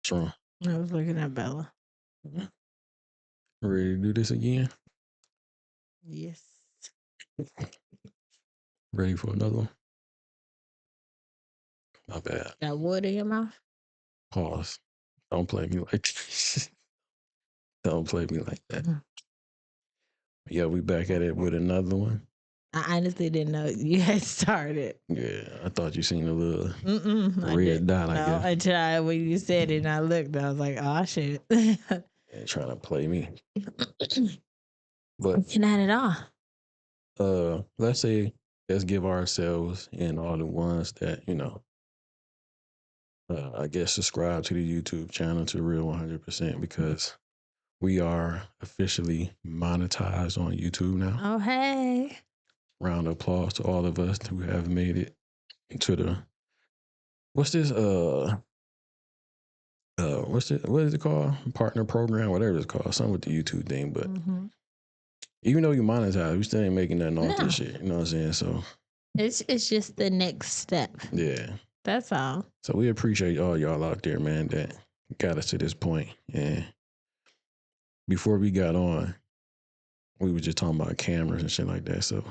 What's wrong? I was looking at Bella. Ready to do this again? Yes. Ready for another one? My bad. Got wood in your mouth? Pause. Don't play me like that. Don't play me like that. Yeah, we back at it with another one. I honestly didn't know you had started. Yeah, I thought you seen a little I red dot, I No, guess. I tried when you said it and I looked. I was like, oh, shit. Yeah, trying to play me. But Not at all. let's say let's give ourselves and all the ones that, I guess subscribe to the YouTube channel to Real 100% because we are officially monetized on YouTube now. Oh, hey. Round of applause to all of us who have made it to the what is it called? Partner program, whatever it's called, something with the YouTube thing. But even though you monetize, we still ain't making nothing off this shit. You know what I'm saying? So it's just the next step. Yeah. That's all. So we appreciate all y'all out there, man, that got us to this point. And before we got on, we were just talking about cameras and shit like that. So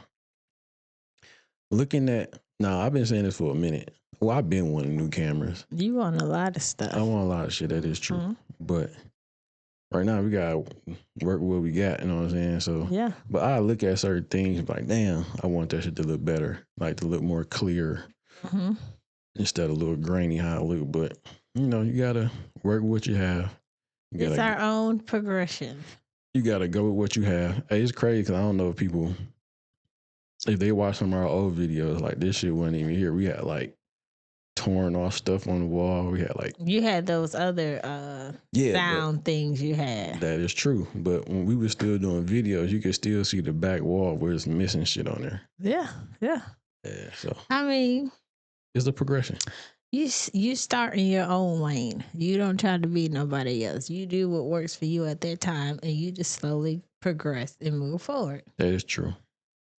looking at now, I've been saying this for a minute. Well, I've been wanting new cameras. You want a lot of stuff. I want a lot of shit. That is true. But right now we gotta work with what we got. You know what I'm saying? So yeah. But I look at certain things like, damn, I want that shit to look better, like to look more clear instead of a little grainy how it look. But you gotta work with what you have. It's our own progression. You gotta go with what you have. Hey, it's crazy because I don't know if they watch some of our old videos, like this shit wasn't even here. We had like torn off stuff on the wall. We had like you had those other sound things you had. That is true. But when we were still doing videos, you could still see the back wall where it's missing shit on there. Yeah. Yeah. So I mean, it's a progression. You start in your own lane. You don't try to be nobody else. You do what works for you at that time, and you just slowly progress and move forward. That is true.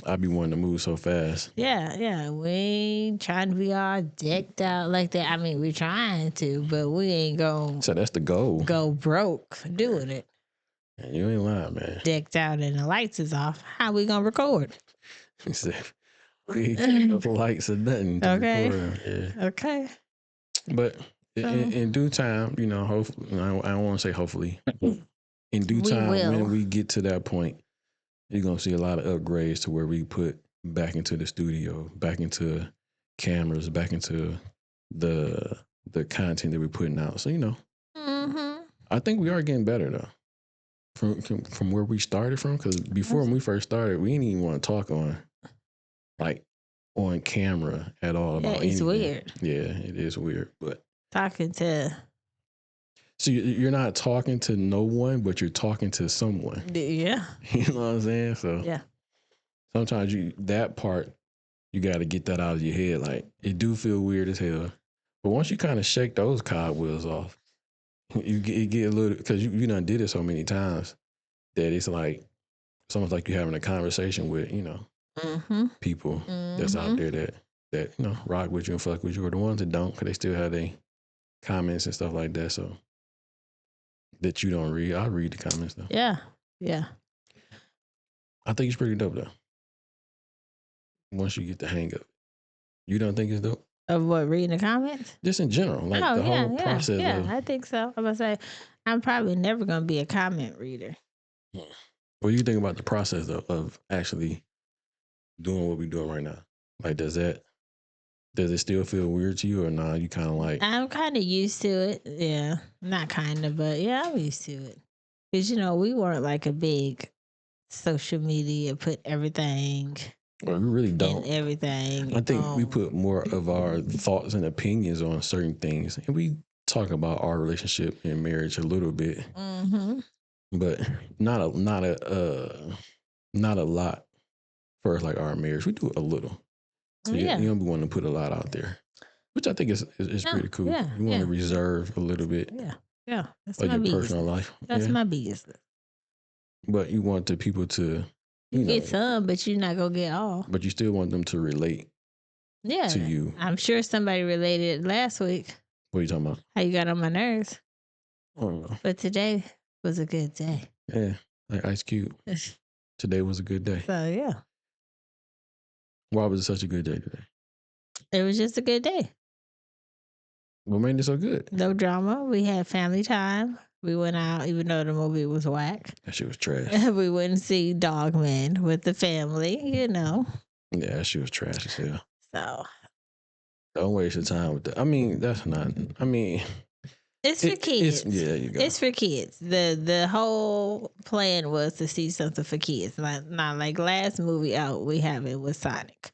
I be wanting to move so fast. Yeah. We ain't trying to be all decked out like that. I mean, we're trying to, but we ain't going. So that's the goal. Go broke doing it. And you ain't lying, man. Decked out and the lights is off. How we gonna record? He said, we ain't no lights or nothing. Okay. Yeah. Okay. But in due time, hopefully, I don't want to say hopefully, but in due time, when we get to that point, you're going to see a lot of upgrades to where we put back into the studio, back into cameras, back into the content that we're putting out. So, I think we are getting better though. From where we started from, because before when we first started, we didn't even want to talk on camera at all about anything. It's weird. Yeah, it is weird. But talking to, so you're not talking to no one, but you're talking to someone. Yeah, you know what I'm saying. So yeah, sometimes that part you got to get that out of your head. Like it do feel weird as hell, but once you kind of shake those cobwebs off, you get a little, because you done did it so many times that it's like it's almost like you're having a conversation with people that's out there that rock with you and fuck with you, or the ones that don't, because they still have their comments and stuff like that. So that you don't read, I read the comments though. Yeah. I think it's pretty dope though. Once you get the hang of it, you don't think it's dope? Of what, reading the comments? Just in general, like whole process. Yeah, I think so. I'm gonna say I'm probably never gonna be a comment reader. What do you think about the process of actually doing what we're doing right now? Like, does it still feel weird to you, or nah? You kind of like? I'm kind of used to it. Yeah, not kind of, but yeah, I'm used to it. Because we weren't like a big social media put everything. Well, we really don't. Everything. I think we put more of our thoughts and opinions on certain things, and we talk about our relationship and marriage a little bit, but not a lot. For like our marriage, we do a little. So you don't be wanting to put a lot out there, which I think is pretty cool. Yeah, you want to reserve a little bit. Yeah. That's of my your personal life. That's my business. But you want the people to. You get some, but you're not gonna get all. But you still want them to relate. To you. I'm sure somebody related last week. What are you talking about? How you got on my nerves. I don't know. But today was a good day. Yeah, like Ice Cube. Today was a good day. So yeah, Why was it such a good day today? it was just a good day. What made it so good? No drama. We had family time. We went out, even though the movie was whack. That shit was trash. We went and see Dogman with the family, you know. Yeah, that shit was trash as hell. So Don't waste your time with that. I mean, that's not. I mean, it's for kids. Yeah, there you go. It's for kids. The whole plan was to see something for kids. Not like last movie out we have it was Sonic.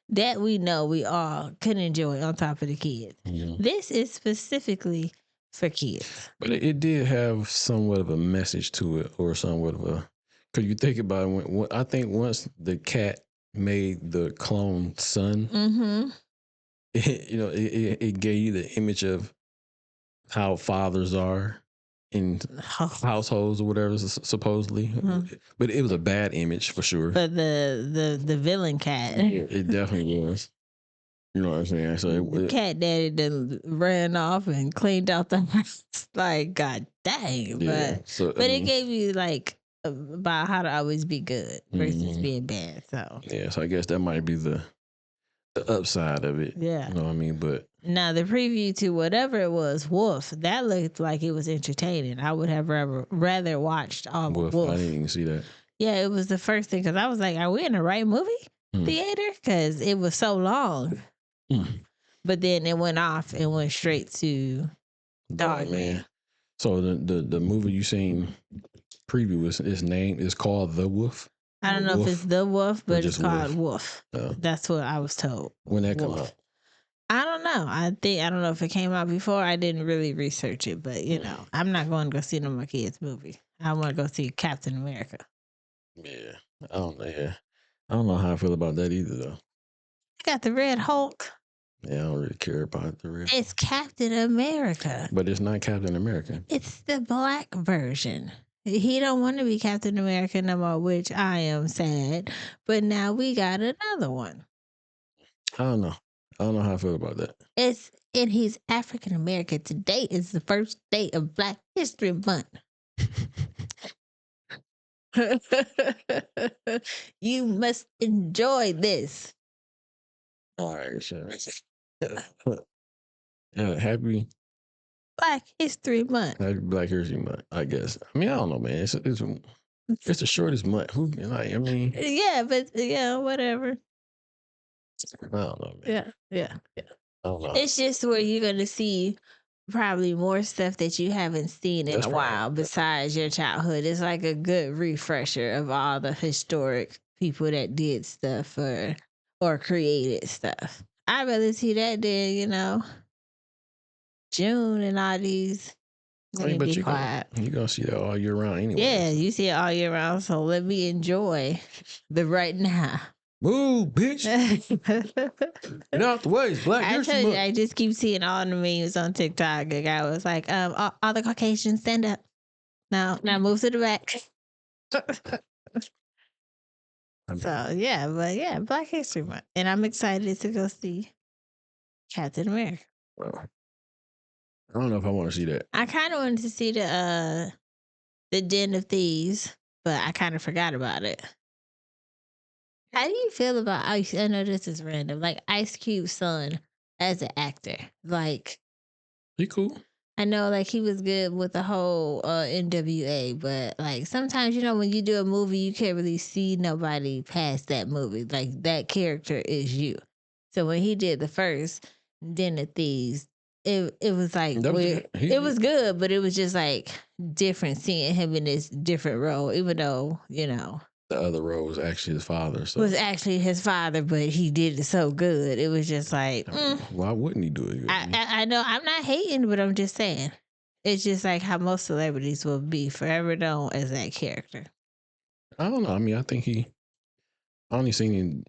That we know we all could enjoy on top of the kids. Mhm. This is specifically for kids. But it did have somewhat of a message to it, or somewhat of a. Because you think about it, when I think once the cat made the clone son, Mm-hmm. it gave you the image of how fathers are in households or whatever, supposedly. Mhm. But it was a bad image for sure. But the villain cat. It definitely was. You know what I'm saying? So The cat daddy done ran off and cleaned out the house. Like, god dang. yeah. But it gave you like about how to always be good versus being bad. So yeah, so I guess that might be the upside of it. yeah. You know what I mean? But now the preview to whatever it was, Wolf, that looked like it was entertaining. I would have rather watched Wolf. I didn't even see that. Yeah, it was the first thing because I was like, are we in the right movie theater? Because it was so long. But then it went off and went straight to Dogman. So the movie you seen preview its name is called The Wolf. I don't know if it's The Wolf, but it's called Wolf. Oh. That's what I was told. When that come out? I don't know. I don't know if it came out before. I didn't really research it, but you know, I'm not going to go see no more kids movie. I want to go see Captain America. Yeah, I don't know. Yeah, I don't know how I feel about that either, though. You got the Red Hulk. Yeah, I don't really care about the Red Hulk. It's Captain America. But it's not Captain America. It's the black version. He don't want to be Captain America no more, which I am sad. But now we got another one. I don't know. I don't know how I feel about that. And he's African American. Today is the first day of Black History Month. You must enjoy this. All right, sure. Happy Black History Month. Happy Black History Month, I guess. I mean, I don't know, man. It's the shortest month. Who? Like, I mean, yeah, but yeah, whatever. I don't know, man. Yeah. I don't know. It's just where you're gonna see probably more stuff that you haven't seen in a while besides your childhood. It's like a good refresher of all the historic people that did stuff or created stuff. I'd rather see that than, you know, June and all these. But you're gonna see that all year round anyway. Yeah, you see it all year round. So let me enjoy the right now. Move, bitch. Get out the way. It's Black History Month. I just keep seeing all the memes on TikTok. A guy was like, all the Caucasians stand up. Now move to the back. So yeah, Black History Month. And I'm excited to go see Captain America. Well, I don't know if I want to see that. I kind of wanted to see the Den of Thieves, but I kind of forgot about it. How do you feel about Ice? I know this is random. Like Ice Cube's son as an actor. Like he cool. I know like he was good with the whole NWA, but like sometimes, you know, when you do a movie, you can't really see nobody past that movie. Like that character is you. So when he did the first Den of Thieves, it was like it was good, but it was just like different seeing him in this different role, even though, you know, the other role was actually his father. So. Was actually his father, but he did it so good. It was just like, why wouldn't he do it? I know I'm not hating, but I'm just saying, it's just like how most celebrities will be forever known as that character. I don't know. I mean, I think I only seen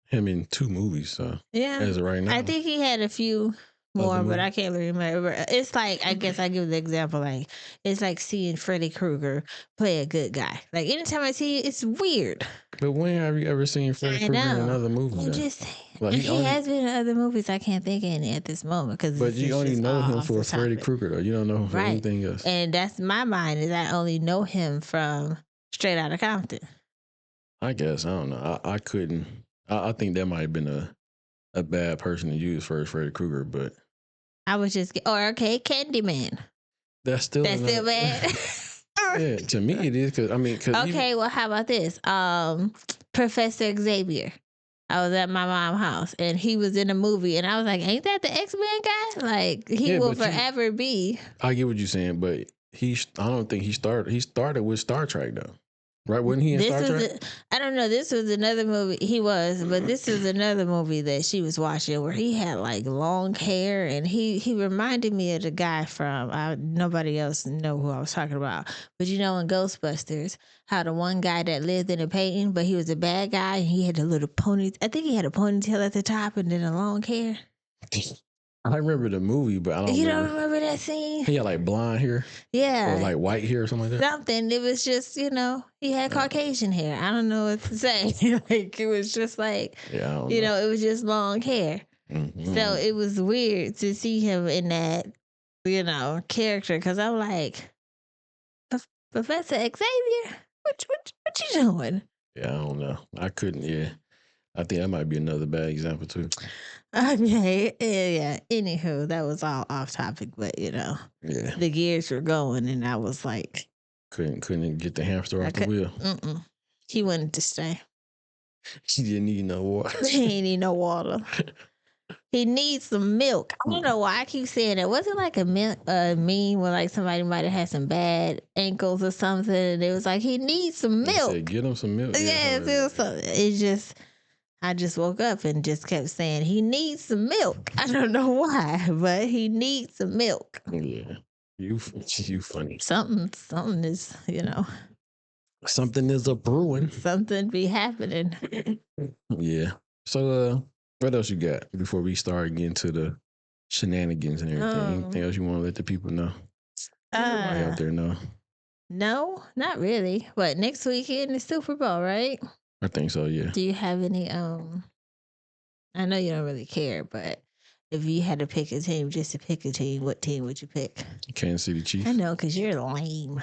him in 2 movies. So yeah, as of right now, I think he had a few more, but I can't remember. It's like, I guess I give the example, like it's like seeing Freddy Krueger play a good guy. Like anytime I see it, it's weird. But when have you ever seen Freddy I Krueger in know. another movie? I'm Though? just saying. Like He has been in other movies. I can't think of any at this moment because but this you is only just know all him off for the Freddy topic. Krueger, though. You don't know him for Right. anything else. And that's my mind is I only know him from Straight Outta Compton. I guess I don't know. I couldn't. I think that might have been a bad person to use for Freddy Krueger, but I was just okay, Candyman. that's still bad. Yeah, to me it is because Okay, well, how about this? Professor Xavier. I was at my mom's house and he was in a movie, and I was like, "Ain't that the X-Men guy? Like he will forever be." I get what you're saying, but I don't think he started. He started with Star Trek though, right? Wasn't he in Star Trek? I don't know. This was another movie he was, but this was another movie that she was watching where he had like long hair, and he reminded me of the guy from nobody else know who I was talking about, but you know in Ghostbusters how the one guy that lived in a painting, but he was a bad guy and he had a little pony. I think he had a ponytail at the top and then a long hair. I remember the movie, but I don't. You don't remember that scene? He had like blonde hair, yeah, or like white hair or something like that. Something. It was just he had Caucasian hair. I don't know what to say. Like it was just like I don't know. It was just long hair. Mm-hmm. So it was weird to see him in that character because I'm like, Professor Xavier, what you doing? Yeah, I don't know. I couldn't. Yeah, I think that might be another bad example too. Okay, yeah. Anywho, that was all off topic, but yeah, the gears were going, and I was like, couldn't get the hamster off the wheel. He wanted to stay. He didn't need no water. He ain't need no water. He needs some milk. I don't know why I keep saying it. Wasn't like a meme where like somebody might have had some bad ankles or something, and it was like he needs some milk. Said, get him some milk. It just. I just woke up and just kept saying he needs some milk. I don't know why, but he needs some milk. Yeah, you funny. Something is Something is a brewing. Something be happening. Yeah. So what else you got before we start getting to the shenanigans and everything? Anything else you want to let the people know? Everybody out there know. No, not really. But next weekend is Super Bowl, right? I think so, yeah. Do you have any I know you don't really care, but if you had to pick a team, just to pick a team, what team would you pick? Kansas City Chiefs. I know, because you're lame.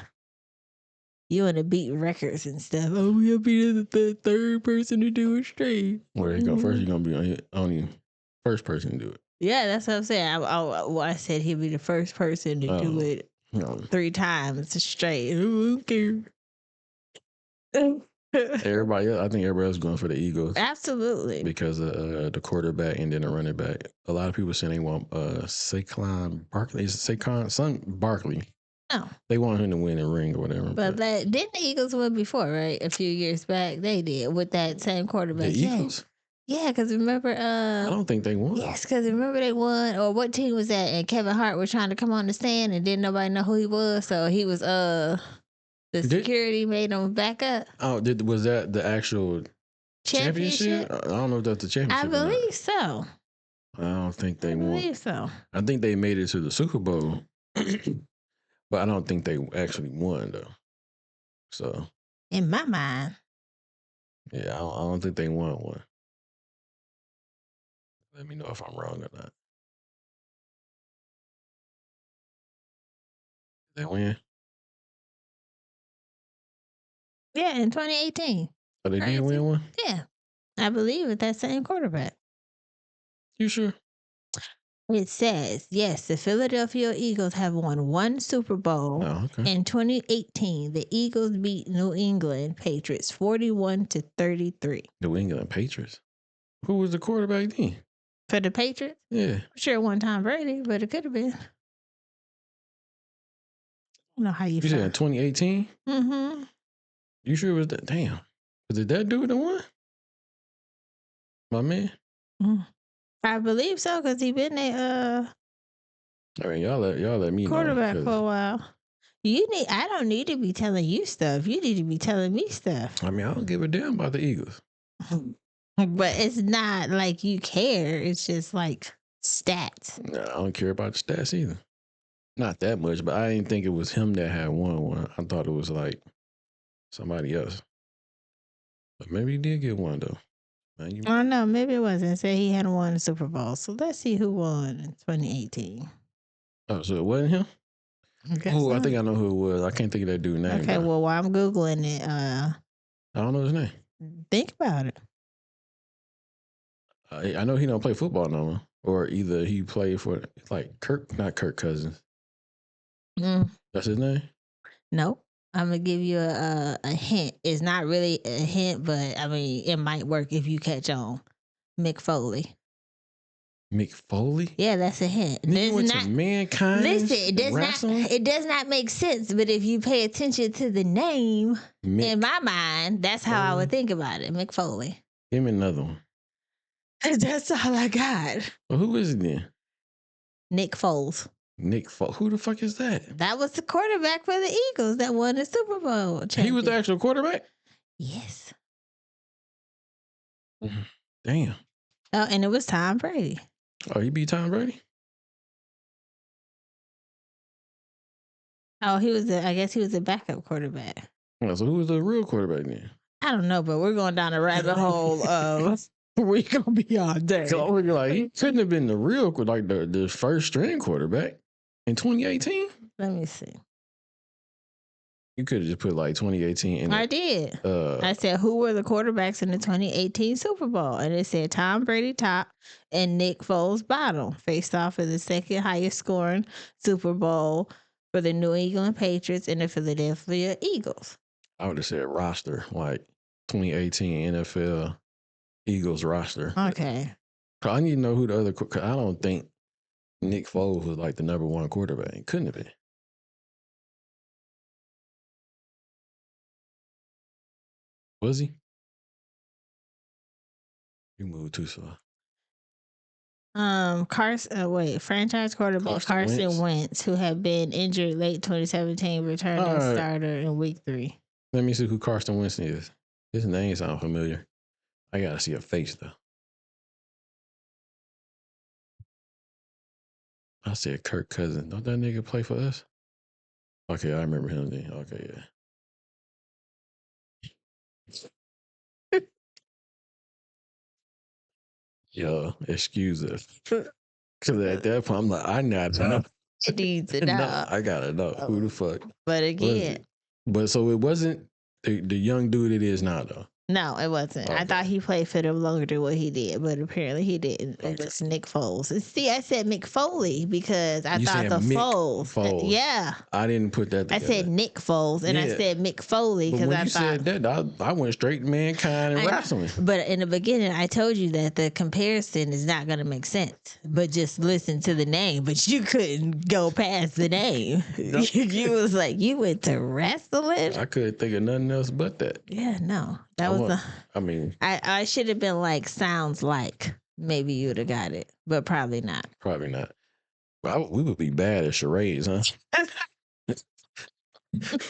You want to beat records and stuff. Oh, we'll be the third person to do it straight. Where you go first, you're going to be only first person to do it. Yeah, that's what I'm saying. I said he'd be the first person to do it 3 times straight. I don't care. Everybody else, I think everybody else is going for the Eagles. Absolutely. Because of the quarterback and then the running back. A lot of people saying they want Saquon Barkley. Is it Saquon Barkley? No. They want him to win a ring or whatever. But didn't the Eagles win before, right? A few years back. They did with that same quarterback. The Eagles? Yeah, because remember... I don't think they won. Yes, because remember they won, or what team was that? And Kevin Hart was trying to come on the stand and didn't nobody know who he was, so he was... The security made him back up. Oh, was that the actual championship? I don't know if that's the championship. I believe so. I don't think they won. I believe so. I think they made it to the Super Bowl, but I don't think they actually won though. So, in my mind, yeah, I don't think they won one. Let me know if I'm wrong or not. Did they win? Yeah, in 2018. Oh, they did win one? Yeah. I believe with that same quarterback. You sure? It says, yes, the Philadelphia Eagles have won 1 Super Bowl. Oh, okay. In 2018, the Eagles beat New England Patriots 41-33. New England Patriots? Who was the quarterback then? For the Patriots? Yeah. I'm sure it wasn't Tom Brady, but it could have been. I don't know how you feel. You said in 2018? Mm-hmm. You sure it was that? Damn. Was it that dude that won? My man? I believe so, because he been a I mean, y'all let me quarterback know. For a while. I don't need to be telling you stuff. You need to be telling me stuff. I mean, I don't give a damn about the Eagles. But it's not like you care. It's just like stats. No, I don't care about the stats either. Not that much, but I didn't think it was him that had won one. I thought it was like somebody else. But maybe he did get one though. Man, I don't know. Maybe it wasn't. It said he hadn't won the Super Bowl. So let's see who won in 2018. oh, so it wasn't him? Oh, I think I know who it was. I can't think of that dude's name. Okay, though. well, while I'm Googling it, I don't know his name. think about it. I know he don't play football no more. Or either he played for like not Kirk Cousins. That's his name? Nope. I'm gonna give you a hint. It's not really a hint, but I mean it might work if you catch on. Mick Foley. Mick Foley? Yeah, that's a hint. He went to Mankind. Listen, it does not make sense, but if you pay attention to the name, in my mind, that's how I would think about it. Mick Foley. Give me another one. That's all I got. Well, who is it then? Nick Foles. Nick Foles. Who the fuck is that? That was the quarterback for the Eagles that won the Super Bowl. He was the actual quarterback? Yes. Damn. Oh, and it was Tom Brady. Oh, he beat Tom Brady? Oh, I guess he was a backup quarterback. Oh, so who was the real quarterback then? I don't know, but we're going down a rabbit hole of we're gonna be all day. So I was like, he couldn't have been the real, like the first string quarterback in 2018. Let me see. You could have just put like 2018. I did. I said, who were the quarterbacks in the 2018 Super Bowl? And it said Tom Brady top and Nick Foles bottom, faced off in the second highest scoring Super Bowl for the New England Patriots and the Philadelphia Eagles. I would have said roster, like 2018 NFL Eagles roster. Okay. I need to know who the other. Cause I don't think Nick Foles was like the number one quarterback. He couldn't have been. Was he? You moved too slow. Franchise quarterback Carson Wentz, who had been injured late 2017, returned as starter in week 3. Let me see who Carson Wentz is. His name sounds familiar. I gotta see a face though. I said Kirk Cousins. Don't that nigga play for us? Okay, I remember him then. Okay, yeah. Yo, excuse us. Because at that point, I'm like, I need to know. I need to know. I gotta know who the fuck. But again, but so it wasn't the young dude it is now though. No, it wasn't. Okay. I thought he played for them longer than what he did, but apparently he didn't. Okay. It was Nick Foles. And see, I said Mick Foley because I thought the Foles. Yeah. I didn't put that together. I said Nick Foles and I said Mick Foley because I thought. When you said that, I went straight to Mankind and wrestling. But in the beginning, I told you that the comparison is not going to make sense, but just listen to the name. But you couldn't go past the name. Nope. You was like, you went to wrestling? I couldn't think of nothing else but that. Yeah, no. That was I should have been like, sounds like. Maybe you would have got it, but probably not. Probably not. We would be bad at charades, huh?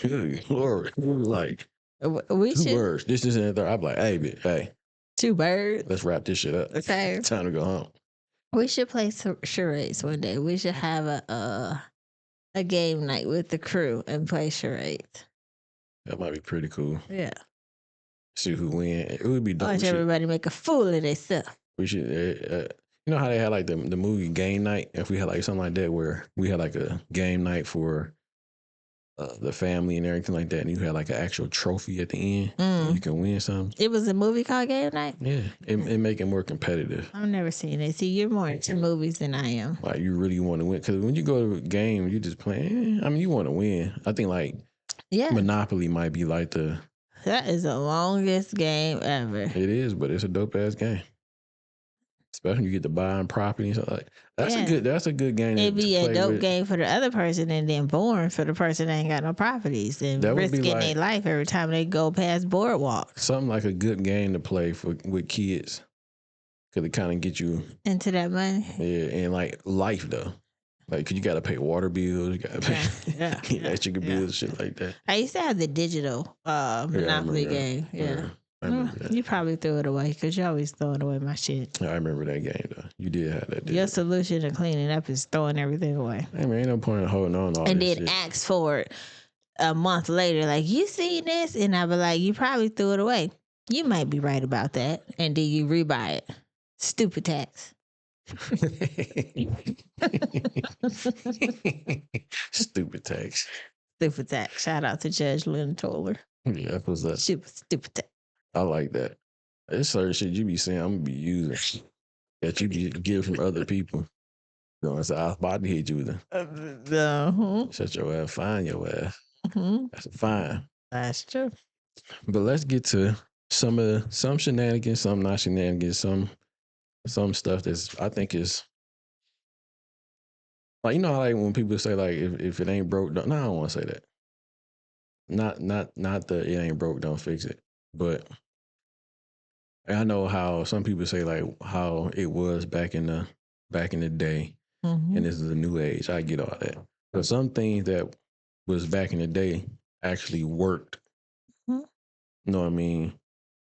Good Lord. Like, we two should. words. This and that. I'm like, hey. 2 birds. Let's wrap this shit up. Okay. Time to go home. We should play charades one day. We should have a game night with the crew and play charades. That might be pretty cool. Yeah. See who win. It would be dope. Watch everybody make a fool of themselves. We should, you know how they had like the movie Game Night? If we had like something like that where we had like a game night for the family and everything like that, and you had like an actual trophy at the end, and you can win something. It was a movie called Game Night? Yeah, it make it more competitive. I've never seen it. See, you're more into movies than I am. Like you really want to win, because when you go to a game, you just playing. I mean, you want to win. I think like Monopoly might be like that is the longest game ever. It is, but it's a dope ass game. Especially when you get to buying property and stuff like that. That's a good game. It'd be a dope game for the other person and then boring for the person that ain't got no properties and risking their life every time they go past boardwalks. Something like a good game to play with kids. Because it kind of get you into that money. Yeah, and like life though. Like, cause you gotta pay water bills, you gotta pay electric bills, shit like that. I used to have the digital Monopoly game. Yeah. You probably threw it away because you always throwing away my shit. I remember that game though. You did have that. Your solution to cleaning up is throwing everything away. Hey man, ain't no point in holding on to all and this then shit. Ask for it a month later, like, you seen this? And I be like, you probably threw it away. You might be right about that, and then you rebuy it. Stupid tax. Stupid tax. Stupid tax. Shout out to Judge Lynn Toller. Yeah, that was that. Stupid tax. I like that. It's certain shit you be saying I'm gonna be using that you get from other people. You know, I was about to hit you with it. Shut your ass, fine your ass. That's a fine. That's true. But let's get to some shenanigans, some not shenanigans, some stuff that's I think is like, you know how like when people say like if it ain't broke, no, I don't want to say that. Not the it ain't broke, don't fix it. But I know how some people say like how it was back in the day, and this is a new age. I get all that. But some things that was back in the day actually worked. You know what I mean?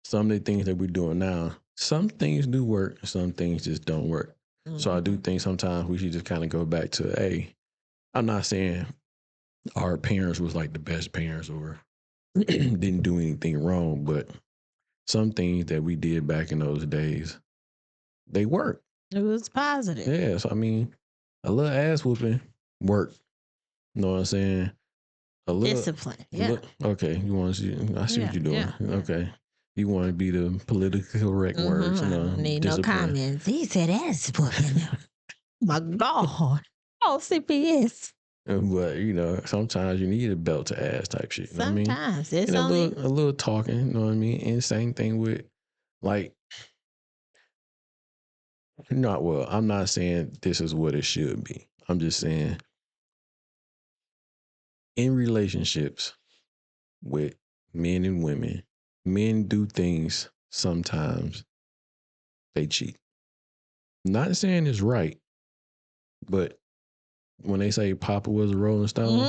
Some of the things that we're doing now, some things do work, some things just don't work. So I do think sometimes we should just kind of go back to, hey, I'm not saying our parents was like the best parents or didn't do anything wrong, but some things that we did back in those days, they worked. It was positive. Yeah, so I mean, a little ass whooping worked. You know what I'm saying? A little discipline. Yeah. Okay, you want to see? I see what you're doing. Yeah. Okay, you want to be the politically correct words. You know, I don't need discipline. no comments. He said ass whooping. My God. Oh, CPS. But you know, sometimes you need a belt to ass type shit. You know what I mean? Sometimes it's And only a little talking. You know what I mean? And same thing with like. Not well. I'm not saying this is what it should be. I'm just saying in relationships with men and women, men do things sometimes they cheat. Not saying it's right, but when they say Papa was a Rolling Stone,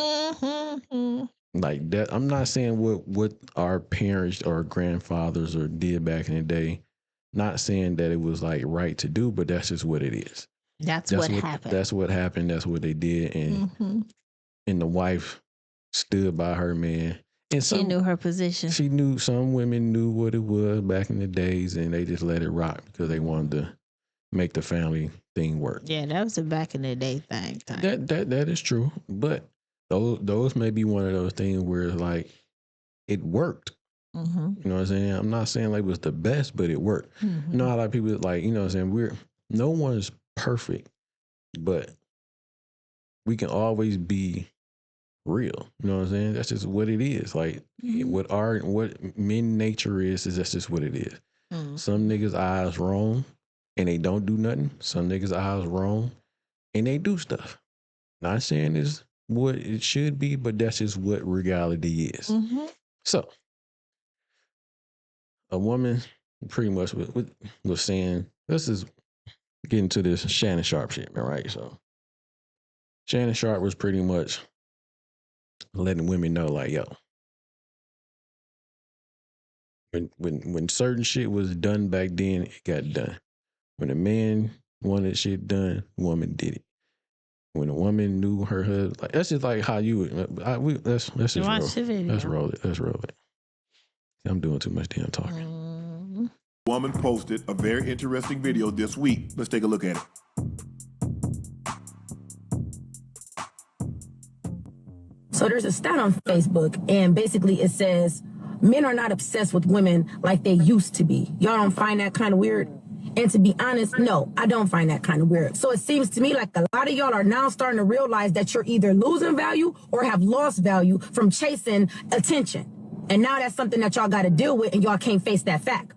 like that, I'm not saying what our parents or grandfathers or did back in the day. Not saying that it was like right to do, but that's just what it is. That's what happened. That's what happened. That's what they did, and the wife stood by her man. And she knew her position. She knew some women knew what it was back in the days, and they just let it rock because they wanted to make the family thing work. Yeah, that was a back in the day thing. That is true, but those may be one of those things where it's like it worked. You know what I'm saying? I'm not saying like it was the best, but it worked. You know how a lot of people like, you know what I'm saying? No one's perfect, but we can always be real. You know what I'm saying? That's just what it is. Like what men nature is that's just what it is. Some niggas' eyes wrong and they don't do nothing. Some niggas' eyes wrong and they do stuff. Not saying it's what it should be, but that's just what reality is. So a woman pretty much was saying, this is getting to this Shannon Sharp shit, right? So Shannon Sharp was pretty much letting women know, like, yo, when certain shit was done back then, it got done. When a man wanted shit done, woman did it. When a woman knew her husband, like that's just like how you would. Let's just roll. Let's roll it. Let's roll it. I'm doing too much damn talking. Woman posted a very interesting video this week. Let's take a look at it. So there's a stat on Facebook, and basically it says men are not obsessed with women like they used to be. Y'all don't find that kind of weird? And to be honest, no, I don't find that kind of weird. So it seems to me like a lot of y'all are now starting to realize that you're either losing value or have lost value from chasing attention. And now that's something that y'all got to deal with, and y'all can't face that fact.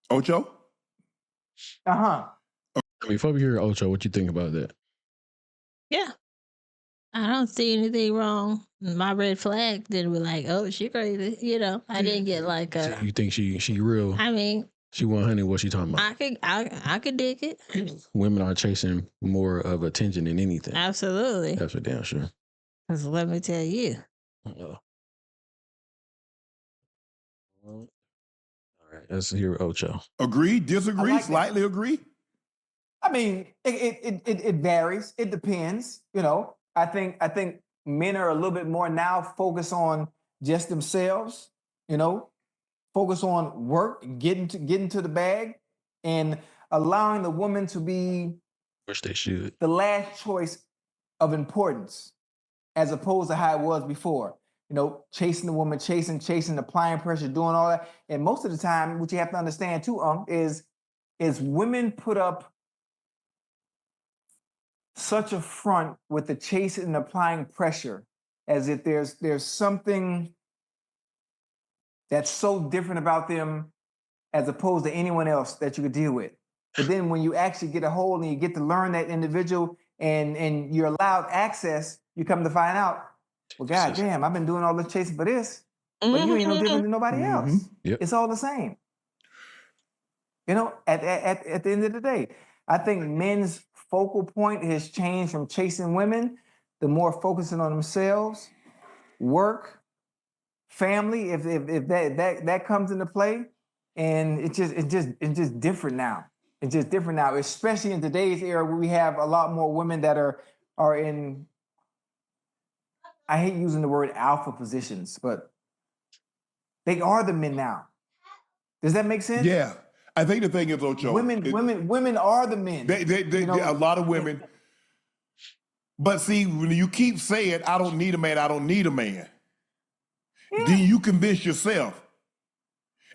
Ocho? Before we hear Ocho, what you think about that? Yeah. I don't see anything wrong. My red flag didn't be like, oh, she crazy. You know, I didn't get like a. You think she real? I mean, she 100. What she talking about? I could dig it. Women are chasing more of attention than anything. Absolutely. That's for damn sure. Because let me tell you. All right, let's hear Ocho. Agree, disagree, slightly agree? I mean, it varies. It depends. You know, I think men are a little bit more now focused on just themselves. You know, focus on work, getting to the bag, and allowing the woman to be Which they should. the last choice of importance, as opposed to how it was before. You know, chasing the woman, chasing, applying pressure, doing all that. And most of the time, what you have to understand too, is women put up such a front with the chasing and applying pressure, as if there's something that's so different about them as opposed to anyone else that you could deal with. But then when you actually get a hold and you get to learn that individual and you're allowed access, you come to find out, well, God damn, I've been doing all this chasing for this, but you ain't no different than nobody else. Yep. It's all the same. You know, at the end of the day, I think men's focal point has changed from chasing women, the more focusing on themselves, work, family, if that comes into play, and it's just different now. It's just different now, especially in today's era where we have a lot more women that are in, I hate using the word alpha positions, but they are the men now. Does that make sense? Yeah. I think the thing is, Ocho, women are the men. They a lot of women. But see, when you keep saying, I don't need a man, I don't need a man, then you convince yourself.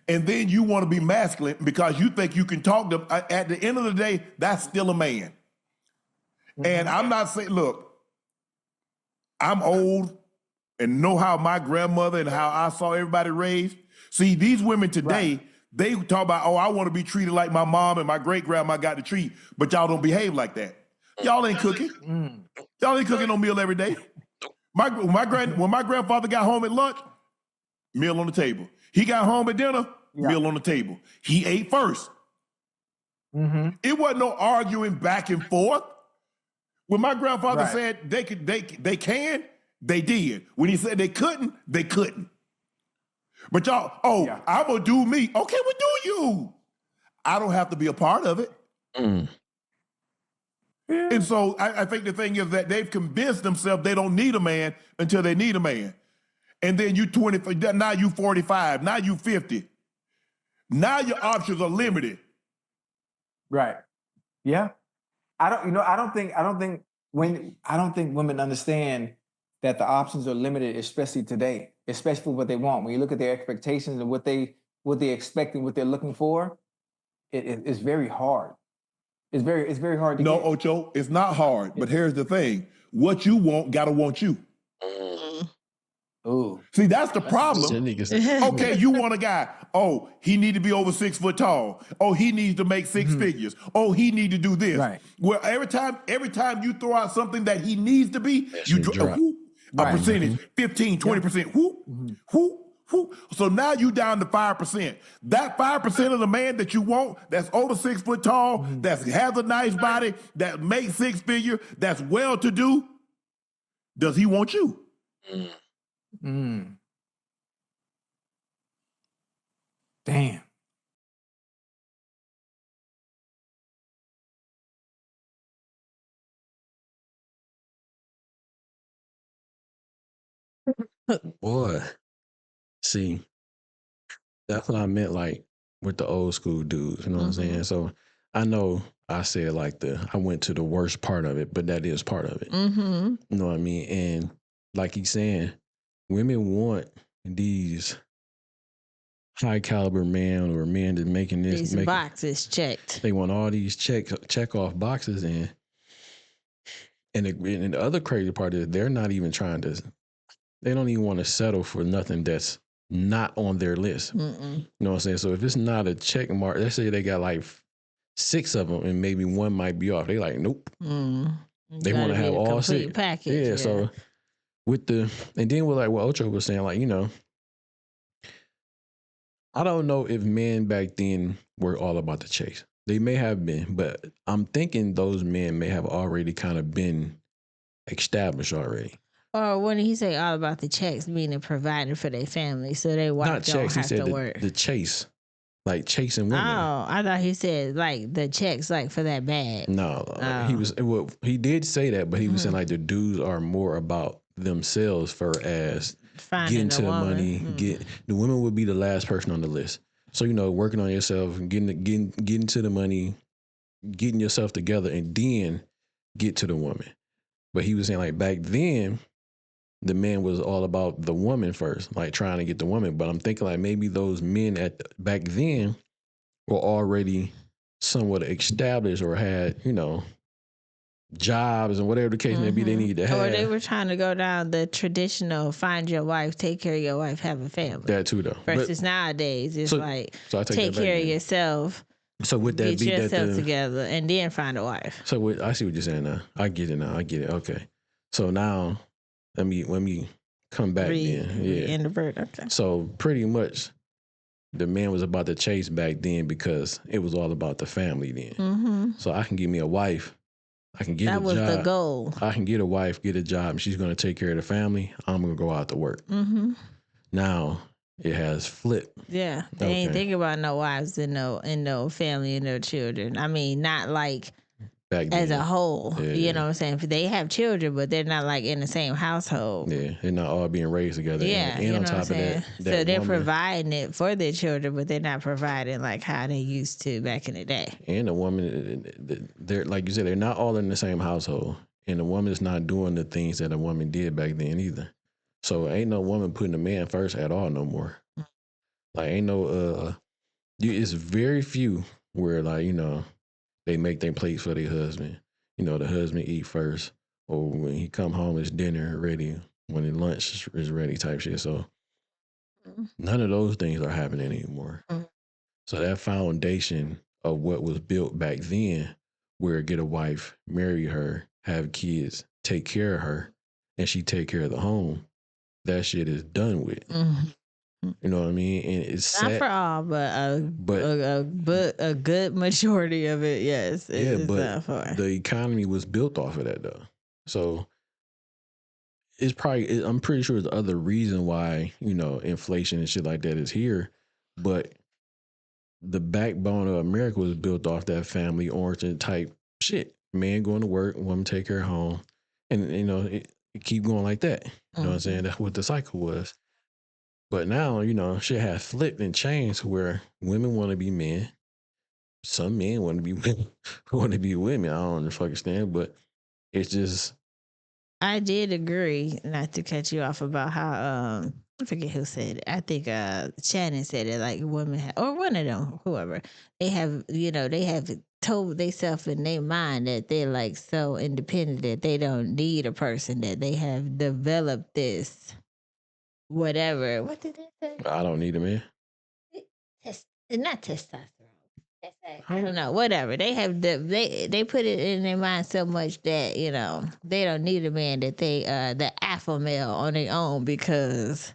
And then you want to be masculine because you think you can talk to them. At the end of the day, that's still a man. And I'm not saying, look, I'm old and know how my grandmother and how I saw everybody raised. See, these women today, they talk about, oh, I want to be treated like my mom and my great-grandma got to treat, but y'all don't behave like that. Y'all ain't cooking. Y'all ain't cooking no meal every day. When my grandfather got home at lunch, meal on the table. He got home at dinner, meal on the table. He ate first. It wasn't no arguing back and forth. When my grandfather said they can, they did. When he said they couldn't, they couldn't. But y'all, I'm gonna do me. Okay, well, do you. I don't have to be a part of it. And so I think the thing is that they've convinced themselves they don't need a man until they need a man. And then you 20, now you 45, now you 50. Now your options are limited. Right. Yeah. I don't think women understand that the options are limited, especially today, especially for what they want. When you look at their expectations and what they expect and what they're looking for, it's very hard. It's very hard to get. No, Ocho, it's not hard. But here's the thing. What you want gotta want you. Ooh. See, that's the problem. Okay, you want a guy. Oh, he need to be over 6 foot tall. Oh, he needs to make 6 figures. Oh, he need to do this. Right. Well, every time you throw out something that he needs to be, you drop a percentage, 15, 20%. Whoop, whoop, whoop. So now you down to 5%. That 5% of the man that you want, that's over 6 foot tall, that has a nice body, that makes 6 figure, that's well to do, does he want you? Damn. Boy, see, that's what I meant, like with the old school dudes. You know what I'm saying? So I know I said like I went to the worst part of it, but that is part of it. You know what I mean? And like he's saying, women want these high caliber men or men that making this boxes checked. They want all these check off boxes and the other crazy part is they're not even trying to. They don't even want to settle for nothing that's not on their list. You know what I'm saying? So if it's not a check mark, let's say they got like 6 of them and maybe one might be off. They like, nope. They want to have all 6 package. Yeah. So and then with like what Ocho was saying, like, you know, I don't know if men back then were all about the chase. They may have been, but I'm thinking those men may have already kind of been established already. Or when he say all about the checks, meaning providing for their family, so they not don't checks. have He said to work. The chase, like chasing women. Oh, I thought he said like the checks, like for that bag. No, he did say that, but he was saying like the dudes are more about themselves for as Finding to a the woman. money. The women would be the last person on the list. So working on yourself, getting to the money, getting yourself together, and then get to the woman. But he was saying like back then, the man was all about the woman first, like trying to get the woman. But I'm thinking like maybe those men back then were already somewhat established or had jobs and whatever the case may be they need to have. Or they were trying to go down the traditional find your wife, take care of your wife, have a family. That too though. Versus nowadays, it's so I take care of yourself. So with that, get yourself together and then find a wife. So I see what you're saying now. I get it now. I get it. Okay. So now let me come back then. Yeah. Introvert. Okay. So pretty much the man was about to chase back then because it was all about the family then. Mm-hmm. So I can get me a wife. I can get a job. That was the goal. I can get a wife, get a job, and she's going to take care of the family. I'm going to go out to work. Mm-hmm. Now it has flipped. Yeah. They ain't thinking about no wives and no family and no children. I mean, not like back then. As a whole. Yeah, you know what I'm saying? They have children, but they're not like in the same household. Yeah. They're not all being raised together. Yeah. And on top of that so they're providing it for their children, but they're not providing like how they used to back in the day. And the woman, they're like you said, they're not all in the same household. And the woman is not doing the things that a woman did back then either. So ain't no woman putting a man first at all no more. Like ain't no it's very few where like, they make their plates for their husband. The husband eat first. Or when he come home it's dinner ready. When his lunch is ready type shit. So none of those things are happening anymore. So that foundation of what was built back then, where get a wife, marry her, have kids, take care of her, and she take care of the home, that shit is done with. You know what I mean? And it's not sad. For all, but a good majority of it, yes. But the economy was built off of that though. So it's probably, I'm pretty sure there's other reason why, inflation and shit like that is here. But the backbone of America was built off that family origin type shit. Man going to work, woman take her home. And, it keep going like that. You know what I'm saying? That's what the cycle was. But now, shit has flipped and changed where women want to be men. Some men want to be women. I don't understand, but it's just. I did agree, not to cut you off, about how I forget who said it. I think Shannon said it, like women or one of them, whoever, they have told themselves in their mind that they're like so independent that they don't need a person, that they have developed this whatever. What did they say? I don't need a man. Not testosterone. I don't know. Whatever. They have they put it in their mind so much that they don't need a man, that they the alpha male on their own because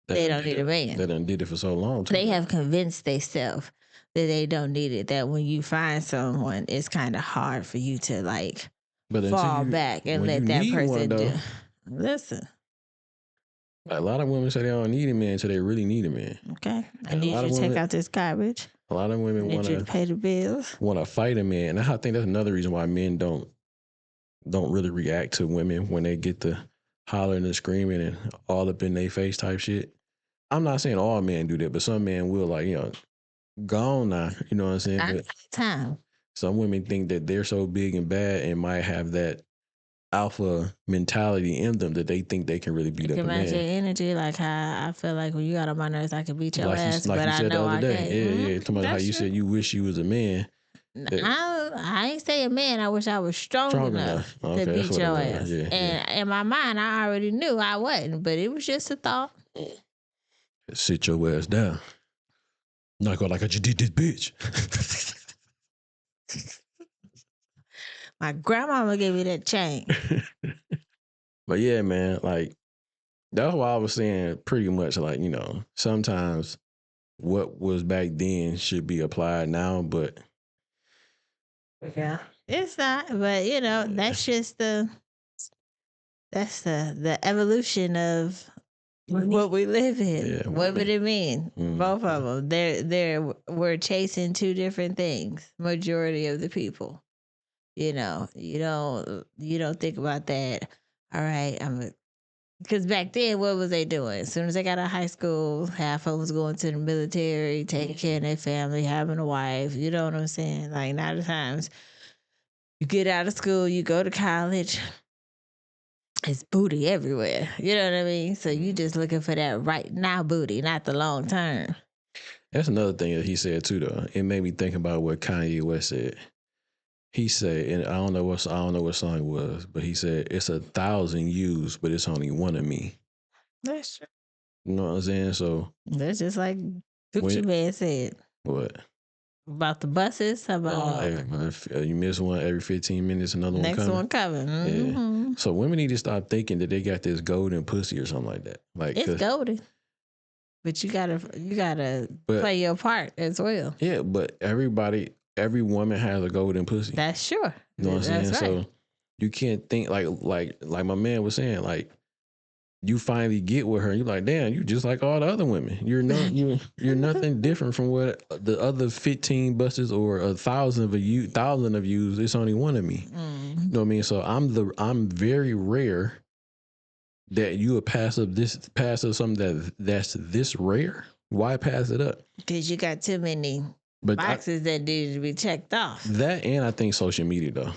they don't need a man. They done did it for so long. They have convinced themselves that they don't need it. That when you find someone, it's kind of hard for you to like fall back and let that person do. Listen. A lot of women say they don't need a man until they really need a man. Okay. I need you to take out this garbage. A lot of women want to pay the bills. Want to fight a man. And I think that's another reason why men don't really react to women when they get to hollering and screaming and all up in their face type shit. I'm not saying all men do that, but some men will, like, go on now. You know what I'm saying? Not all the time. Some women think that they're so big and bad and might have that alpha mentality in them that they think they can really beat up a man. Your energy, like how I feel like when you got on my nerves, I can beat your ass, like but you said I know the other I day. can't. Yeah. Talking about how you said you wish you was a man. I ain't say a man. I wish I was strong enough to beat your ass. Yeah, and in my mind, I already knew I wasn't, but it was just a thought. Sit your ass down. Not go like I just did this bitch. My grandmama gave me that chain. But yeah, man, like that's why I was saying pretty much like, sometimes what was back then should be applied now, but yeah, it's not. But that's just the evolution of what we live in. Yeah, what would it mean? Both of them. We're chasing two different things. Majority of the people. You don't think about that. All right, Because back then, what was they doing? As soon as they got out of high school, half of them was going to the military, taking care of their family, having a wife. You know what I'm saying? Like, now the times you get out of school, you go to college, it's booty everywhere. You know what I mean? So you just looking for that right now booty, not the long term. That's another thing that he said too, though. It made me think about what Kanye West said. He said, and I don't know what song it was, but he said it's 1,000 yous, but it's only one of me. That's true. You know what I'm saying? So That's just like Gucci Man said what? about the buses. How about If you miss one every 15 minutes, another next one coming. one coming? Mm-hmm. Yeah. So women need to stop thinking that they got this golden pussy or something like that. Like It's golden, but you gotta play your part as well. Yeah, but every woman has a golden pussy. That's sure. You know what I'm saying? That's right. So you can't think like my man was saying, like you finally get with her, and you're like, damn, you just like all the other women. You're nothing different from what the other 15 buses or 1,000 of you. It's only one of me. Mm-hmm. You know what I mean? So I'm very rare that you would pass up something that's this rare. Why pass it up? Because you got too many boxes that need to be checked off. That, and I think social media though.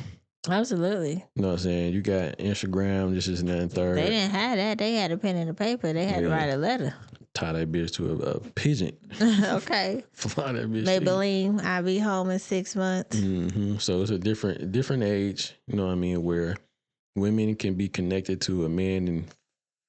Absolutely. You know what I'm saying? You got Instagram, this is that and third. They didn't have that. They had a pen and a paper. They had to write a letter. Tie that bitch to a pigeon. Okay. Fly that bitch. Maybelline, I'll be home in 6 months. Mm-hmm. So it's a different age, you know what I mean, where women can be connected to a man in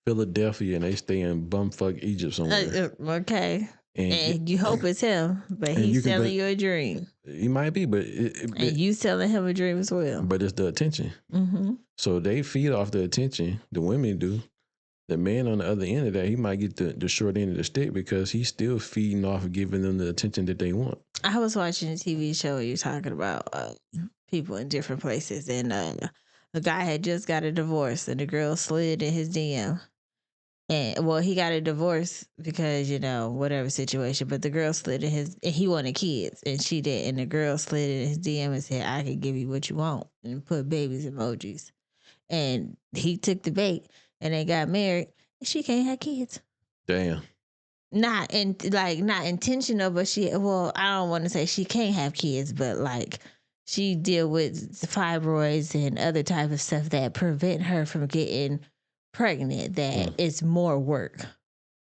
Philadelphia and they stay in bumfuck Egypt somewhere. Okay. And you hope it's him, but he's selling you a dream. He might be, but and you selling him a dream as well. But it's the attention. Mm-hmm. So they feed off the attention. The women do. The man on the other end of that, he might get the short end of the stick because he's still feeding off of giving them the attention that they want. I was watching a TV show where you're talking about people in different places, and a guy had just got a divorce, and the girl slid in his DM. And well, he got a divorce because, whatever situation, but the girl slid in and he wanted kids and she did. And the girl slid in his DM and said, I can give you what you want, and put babies emojis. And he took the bait and they got married and she can't have kids. Damn. Not intentional, but I don't want to say she can't have kids, but like she deal with fibroids and other type of stuff that prevent her from getting pregnant, that it's more work.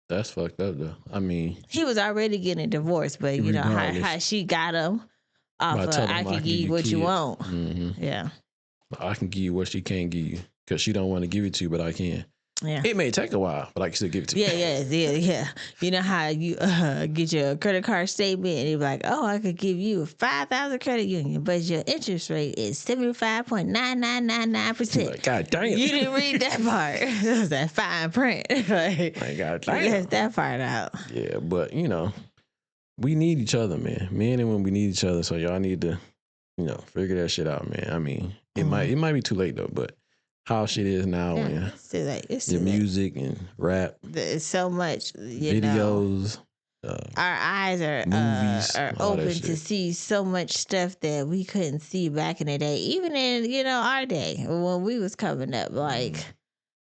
That's fucked up though. I mean, he was already getting divorced, but you know how she got him off of I can give you what you want. Mm-hmm. Yeah, I can give you what she can't give you because she don't want to give it to you, but I can. Yeah, it may take a while, but I can still give it to you. Yeah. You know how you get your credit card statement and you're like, oh, I could give you 5,000 credit union, but your interest rate is 75.9999%. Like, God damn, you didn't read that part. It was that fine print. Like, God damn, left that part out. Yeah, but we need each other, man. Men and women, we need each other. So y'all need to, figure that shit out, man. I mean, it might be too late though, but. How shit is now, man. It's too late. The music and rap. There's so much, videos. Our eyes are movies, are open to see so much stuff that we couldn't see back in the day. Even in our day when we was coming up, like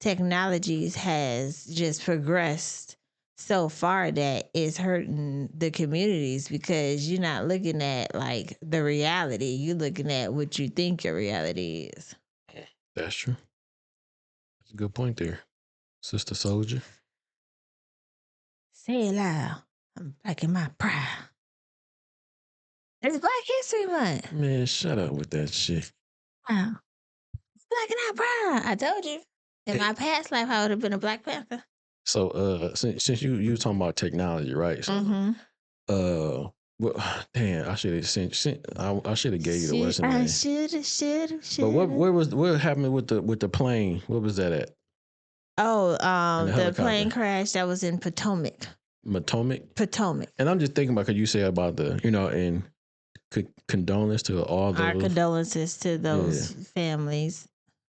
technologies has just progressed so far that it's hurting the communities because you're not looking at like the reality. You're looking at what you think your reality is. That's true. That's a good point there, Sister Soldier. Say it loud. I'm back in my pride. It's Black History Month. Man, shut up with that shit. Wow. It's Black in our pride. I told you. In my past life, I would have been a Black Panther. So, since you were talking about technology, right? So, well, damn, I should have I should have gave you the lesson. I should have. But what happened with the plane? What was that at? Oh, the plane crash that was in Potomac. Potomac. And I'm just thinking about because you said about the and condolence to all those. Our condolences to those families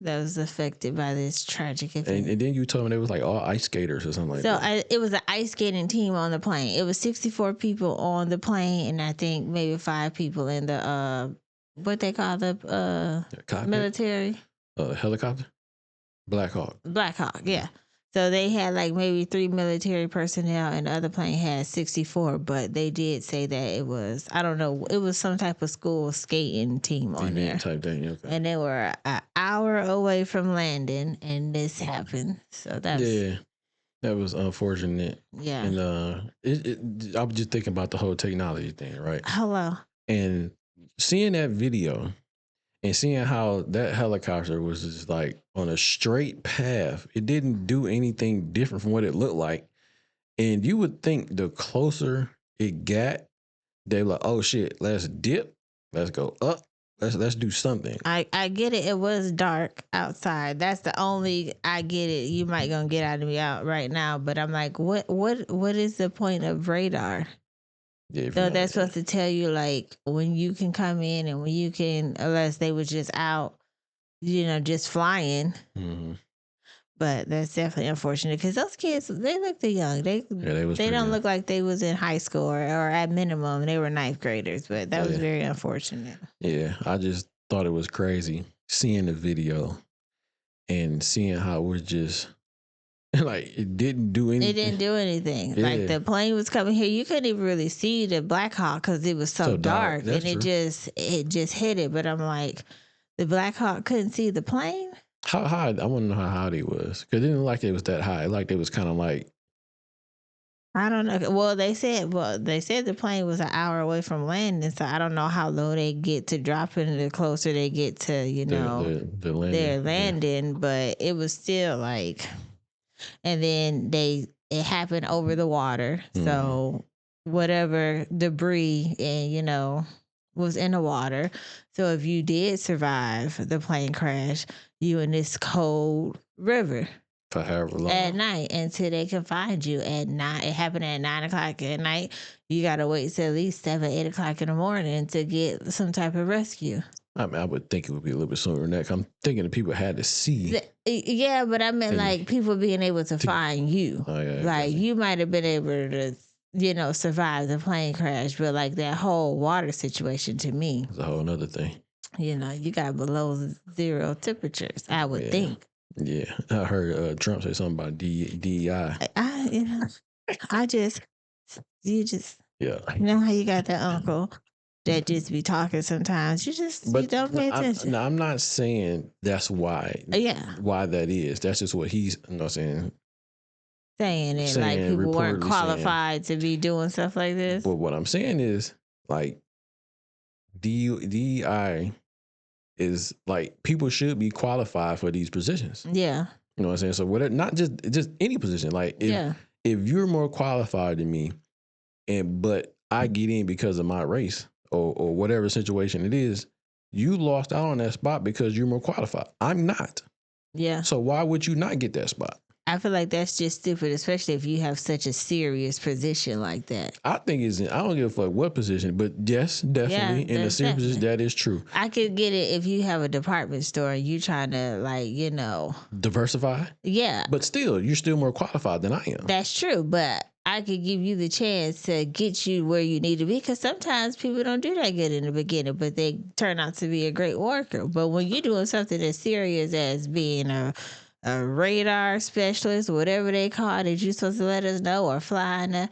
that was affected by this tragic event. And then you told me there was like all ice skaters or something like that. So it was an ice skating team on the plane. It was 64 people on the plane, and I think maybe 5 people in the what they call the military helicopter. Black Hawk, yeah. So they had like maybe 3 military personnel, and the other plane had 64. But they did say that it was, I don't know, it was some type of school skating team on there. Event type thing. Okay. And they were an hour away from landing, and this happened. So that's Yeah, that was unfortunate. yeah. And I was just thinking about the whole technology thing, right? Hello. And seeing that video and seeing how that helicopter was just like on a straight path, it didn't do anything different from what it looked like. And you would think the closer it got, they were like, oh shit, let's dip, let's go up, let's do something. I get it. It was dark outside. That's the only I get it. You might gonna get out of me out right now, but I'm like, what is the point of radar? Yeah, So that's supposed to tell you like when you can come in and when you can, unless they was just out, just flying. Mm-hmm. But that's definitely unfortunate because those kids, they look too young. They don't young. look like they was in high school or at minimum they were ninth graders. But that was very unfortunate. Yeah, I just thought it was crazy seeing the video and seeing how it was just like it didn't do anything. It didn't do anything. Yeah. Like the plane was coming here, you couldn't even really see the Black Hawk because it was so dark, and it just hit it. But I'm like, the Black Hawk couldn't see the plane. How high? I want to know how high it was because it didn't look like it was that high. Like it was kind of like, I don't know. Well, they said the plane was an hour away from landing, so I don't know how low they get to dropping the closer they get to the landing. their landing. But it was still like, and then it happened over the water, so whatever debris and was in the water. So if you did survive the plane crash, you in this cold river. For however long. At night until they can find you at night. It happened at 9 o'clock at night. You got to wait till at least 7, 8 o'clock in the morning to get some type of rescue. I mean, I would think it would be a little bit sooner than that. I'm thinking the people had to see. Yeah, but I meant like people being able to find you. Oh, yeah, like you might have been able to, survive the plane crash, but like that whole water situation to me. It's a whole nother thing. You got below 0 temperatures, I would think. Yeah, I heard Trump say something about DEI. You know how you got that uncle that just be talking sometimes. You don't pay attention. I'm not saying that's why. Why that is. That's just what he's saying. Saying it like people weren't qualified to be doing stuff like this. But what I'm saying is like DEI is like people should be qualified for these positions. Yeah. You know what I'm saying? So whatever, not just any position. Like if you're more qualified than me, but I get in because of my race or whatever situation it is, you lost out on that spot because you're more qualified. I'm not. Yeah. So why would you not get that spot? I feel like that's just stupid, especially if you have such a serious position like that. I think I don't give a fuck what position, but yes, definitely in a serious position, that is true. I could get it if you have a department store and you trying to diversify. Yeah. But still, you're still more qualified than I am. That's true, but I could give you the chance to get you where you need to be because sometimes people don't do that good in the beginning, but they turn out to be a great worker. But when you're doing something as serious as being a radar specialist, whatever they call it, you're supposed to let us know, or flying a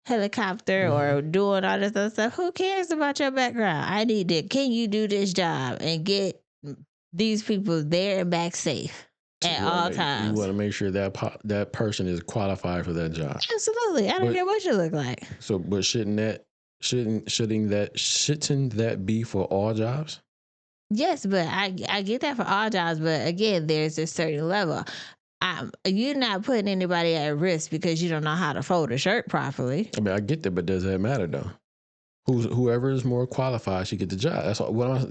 helicopter or doing all this other stuff. Who cares about your background? I need to, can you do this job and get these people there and back safe at all times? You want to make sure that person is qualified for that job. Absolutely. I don't care what you look like. So, but shouldn't that be for all jobs? Yes, but I get that for all jobs. But again, there's a certain level. You're not putting anybody at risk because you don't know how to fold a shirt properly. I mean, I get that, but does that matter though? Whoever is more qualified should get the job.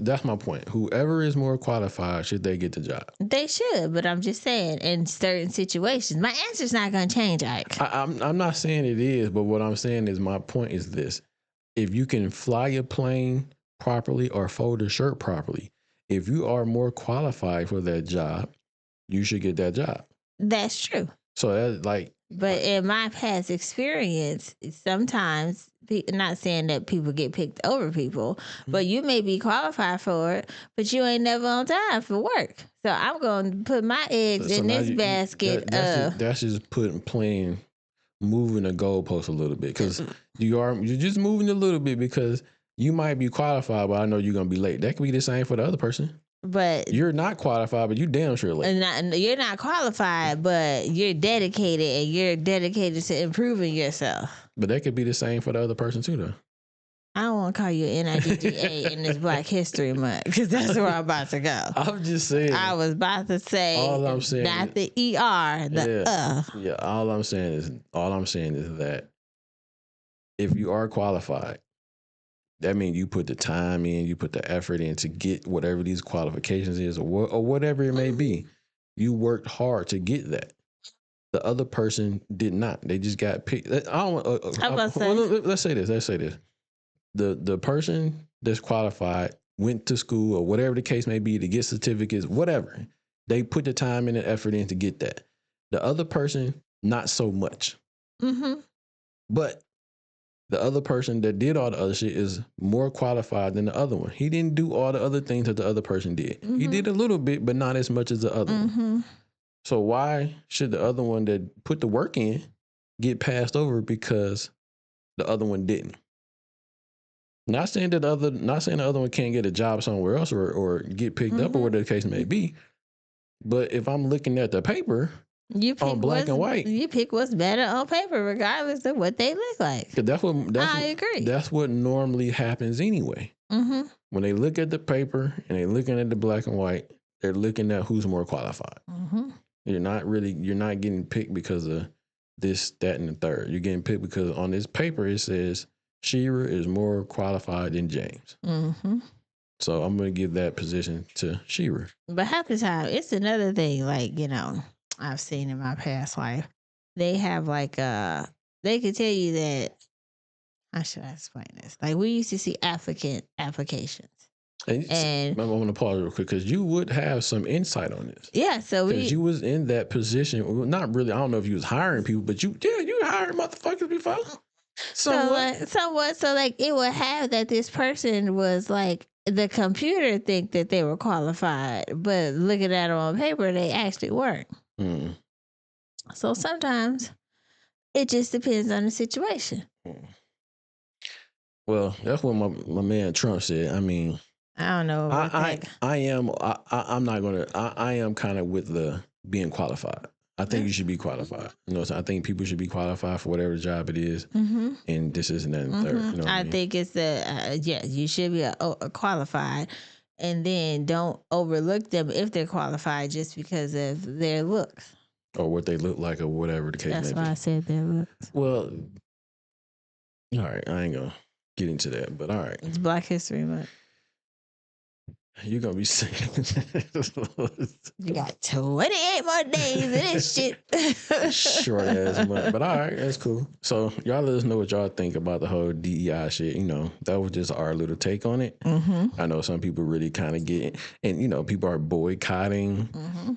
That's my point. Whoever is more qualified, should they get the job? They should, but I'm just saying in certain situations. My answer's not going to change, Ike. I'm not saying it is, but what I'm saying is my point is this. If you can fly a plane properly or fold a shirt properly, if you are more qualified for that job, you should get that job. That's true. So that's like, but in my past experience, sometimes, not saying that people get picked over people, but you may be qualified for it, but you ain't never on time for work. So I'm going to put my eggs in now this basket. That's just moving the goalpost a little bit because you're just moving a little bit because you might be qualified, but I know you're gonna be late. That could be the same for the other person. But You're not qualified, but you damn sure late. you're not qualified, but you're dedicated, and you're dedicated to improving yourself. But that could be the same for the other person too, though. I don't want to call you NIDGA in this Black History Month because that's where I'm about to go. I'm just saying. I was about to say, all I'm saying, not the ER, the Yeah, all I'm saying is that if you are qualified, that means you put the time in, you put the effort in to get whatever these qualifications is, or whatever it may be. You worked hard to get that. The other person did not. They just got picked. Let's say this. The person that's qualified went to school or whatever the case may be to get certificates, whatever. They put the time and the effort in to get that. The other person, not so much. Mm-hmm. But the other person that did all the other shit is more qualified than the other one. He didn't do all the other things that the other person did. Mm-hmm. He did a little bit, but not as much as the other one. So why should the other one that put the work in get passed over because the other one didn't? Not saying the other one can't get a job somewhere else or get picked up or whatever the case may be. But if I'm looking at the paper on black and white, you pick what's better on paper, regardless of what they look like. I agree. That's what normally happens anyway. Mm-hmm. When they look at the paper and they're looking at the black and white, they're looking at who's more qualified. Mm-hmm. You're not getting picked because of this, that, and the third. You're getting picked because on this paper it says Shira is more qualified than James. Mm-hmm. So I'm going to give that position to Shira. But half the time, it's another thing, like, I've seen in my past life. They have they could tell you that, how should I explain this? Like, we used to see applicant applications. And I want to pause real quick because you would have some insight on this. Yeah, so because you was in that position. Well, not really. I don't know if you was hiring people, but you hired motherfuckers before. Somewhat. So like it would have that this person was like the computer think that they were qualified, but looking at it on paper, they actually weren't. Mm. So sometimes it just depends on the situation. Well, that's what my man Trump said. I mean, I don't know. I am kind of with the being qualified. I think you should be qualified. So I think people should be qualified for whatever job it is. Mm-hmm. And this isn't that third. I think it's you should be qualified, and then don't overlook them if they're qualified just because of their looks or what they look like or whatever the case may be. That's why I said their looks. Well, all right, I ain't gonna get into that, but all right. It's Black History Month. You're gonna be saying you got 28 more days of this shit. Short ass month. But all right, that's cool. So y'all let us know what y'all think about the whole DEI shit. That was just our little take on it. Mm-hmm. I know some people really kind of get it. And people are boycotting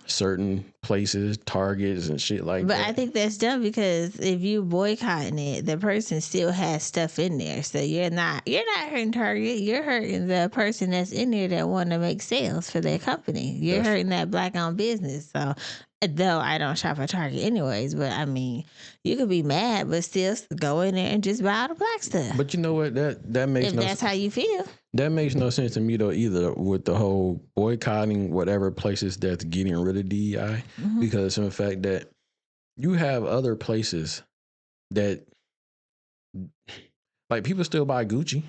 certain places, targets and shit like that. But I think that's dumb because if you boycotting it, the person still has stuff in there. So you're not hurting Target. You're hurting the person that's in there that want to make sales for their company. You're hurting that Black-owned business. So, though I don't shop at Target anyways, but I mean, you could be mad, but still go in there and just buy all the Black stuff. But you know what? That makes if that's how you feel. That makes no sense to me though either with the whole boycotting whatever places that's getting rid of DEI because of the fact that you have other places that like people still buy Gucci.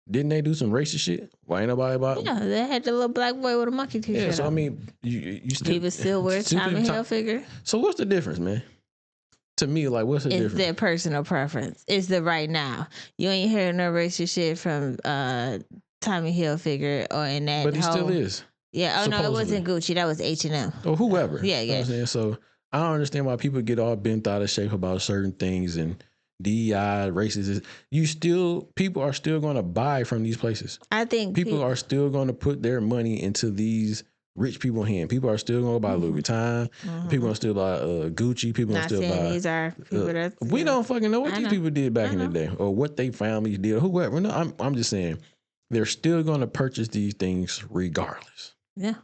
Didn't they do some racist shit? Why ain't nobody about? Yeah, they had the little black boy with a monkey t-shirt. Yeah, so on. I mean, you still people still wear Tommy Hilfiger. So what's the difference, man? To me, like, what's the difference? It's their personal preference. It's the right now. You ain't heard no racist shit from Tommy Hilfiger or in that. But he still is. Yeah. Oh no, it wasn't Gucci. That was H&M. Or whoever. Yeah. You know what I'm saying? So I don't understand why people get all bent out of shape about certain things and DEI, racist. People are still going to buy from these places. I think people are still going to put their money into these rich people's hands. People are still going to buy Louis Vuitton. People are still buy Gucci. People are still buy. These are people that we don't fucking know what these people did back in the day or what they families did or whoever. No, I'm just saying they're still going to purchase these things regardless. Yeah.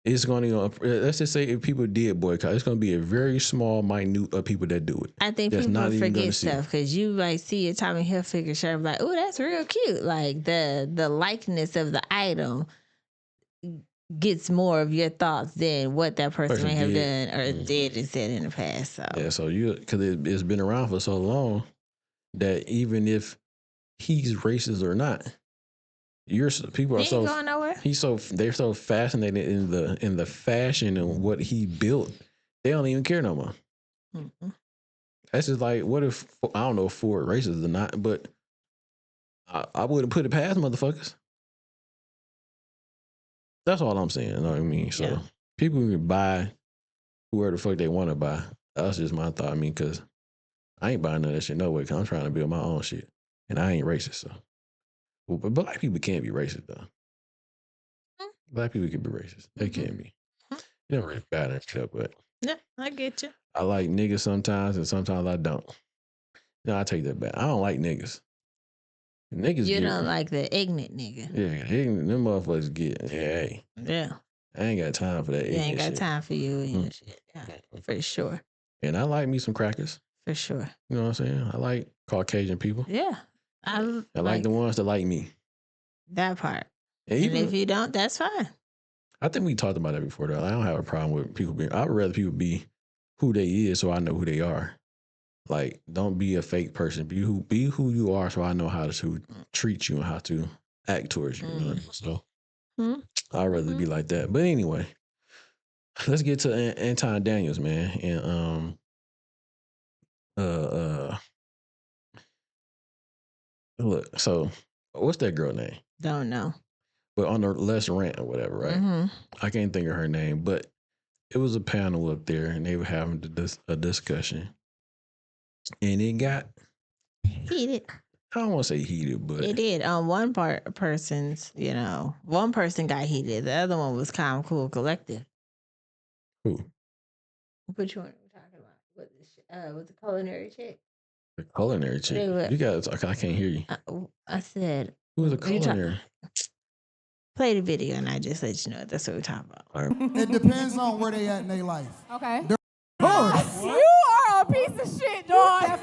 it's going to, let's just say if people did boycott, it's going to be a very small, minute of people that do it. I think That's people not even gonna forget see it. stuff because you like see a Tommy Hilfiger shirt and be like, oh, that's real cute. Like the likeness of the item gets more of your thoughts than what that person may have done or did and said in the past. So Yeah, so because it's been around for so long that even if he's racist or not, people are he ain't going nowhere. They're so fascinated in the fashion and what he built, they don't even care no more. Mm-mm. That's just like, what if, I don't know if Ford racist or not, but I wouldn't put it past motherfuckers. That's all I'm saying. You know what I mean? So Yeah. people can buy whoever the fuck they want to buy. That's just my thought. I mean, because I ain't buying none of that shit no way, because I'm trying to build my own shit. And I ain't racist, so. But black people can't be racist, though. Black people can be racist. They can be. They don't really bad and stuff, but Yeah, I get you. I like niggas sometimes, and sometimes I don't. No, I take that back. I don't like niggas. Niggas You get, don't like the ignorant nigga. Yeah, them motherfuckers get, hey, Yeah. I ain't got time for that. They ain't got shit. time for you and your shit. Yeah, for sure. And I like me some crackers. For sure. You know what I'm saying? I like Caucasian people. Yeah. I like the ones that like me. That part. And And if you don't, that's fine. I think we talked about that before, though. I don't have a problem with people being, I'd rather people be who they is so I know who they are. Like, don't be a fake person. Be who you are so I know how to treat you and how to act towards you. You know? So I'd rather be like that. But anyway, let's get to Anton Daniels, man. And look, so what's that girl name? Don't know. But on the Let's Rant or whatever, right? I can't think of her name, but it was a panel up there and they were having a discussion. And it got heated. I don't want to say heated, but it did. On one person's, one person got heated. The other one was calm, cool, collective. Who? Which one are we talking about? With the culinary chick. The culinary chick. You got to talk. I can't hear you. I said, who's the culinary? Play the video and I just let you know that's what we're talking about. Right. It depends on where they at in their life. Okay. You are a piece of shit, dog.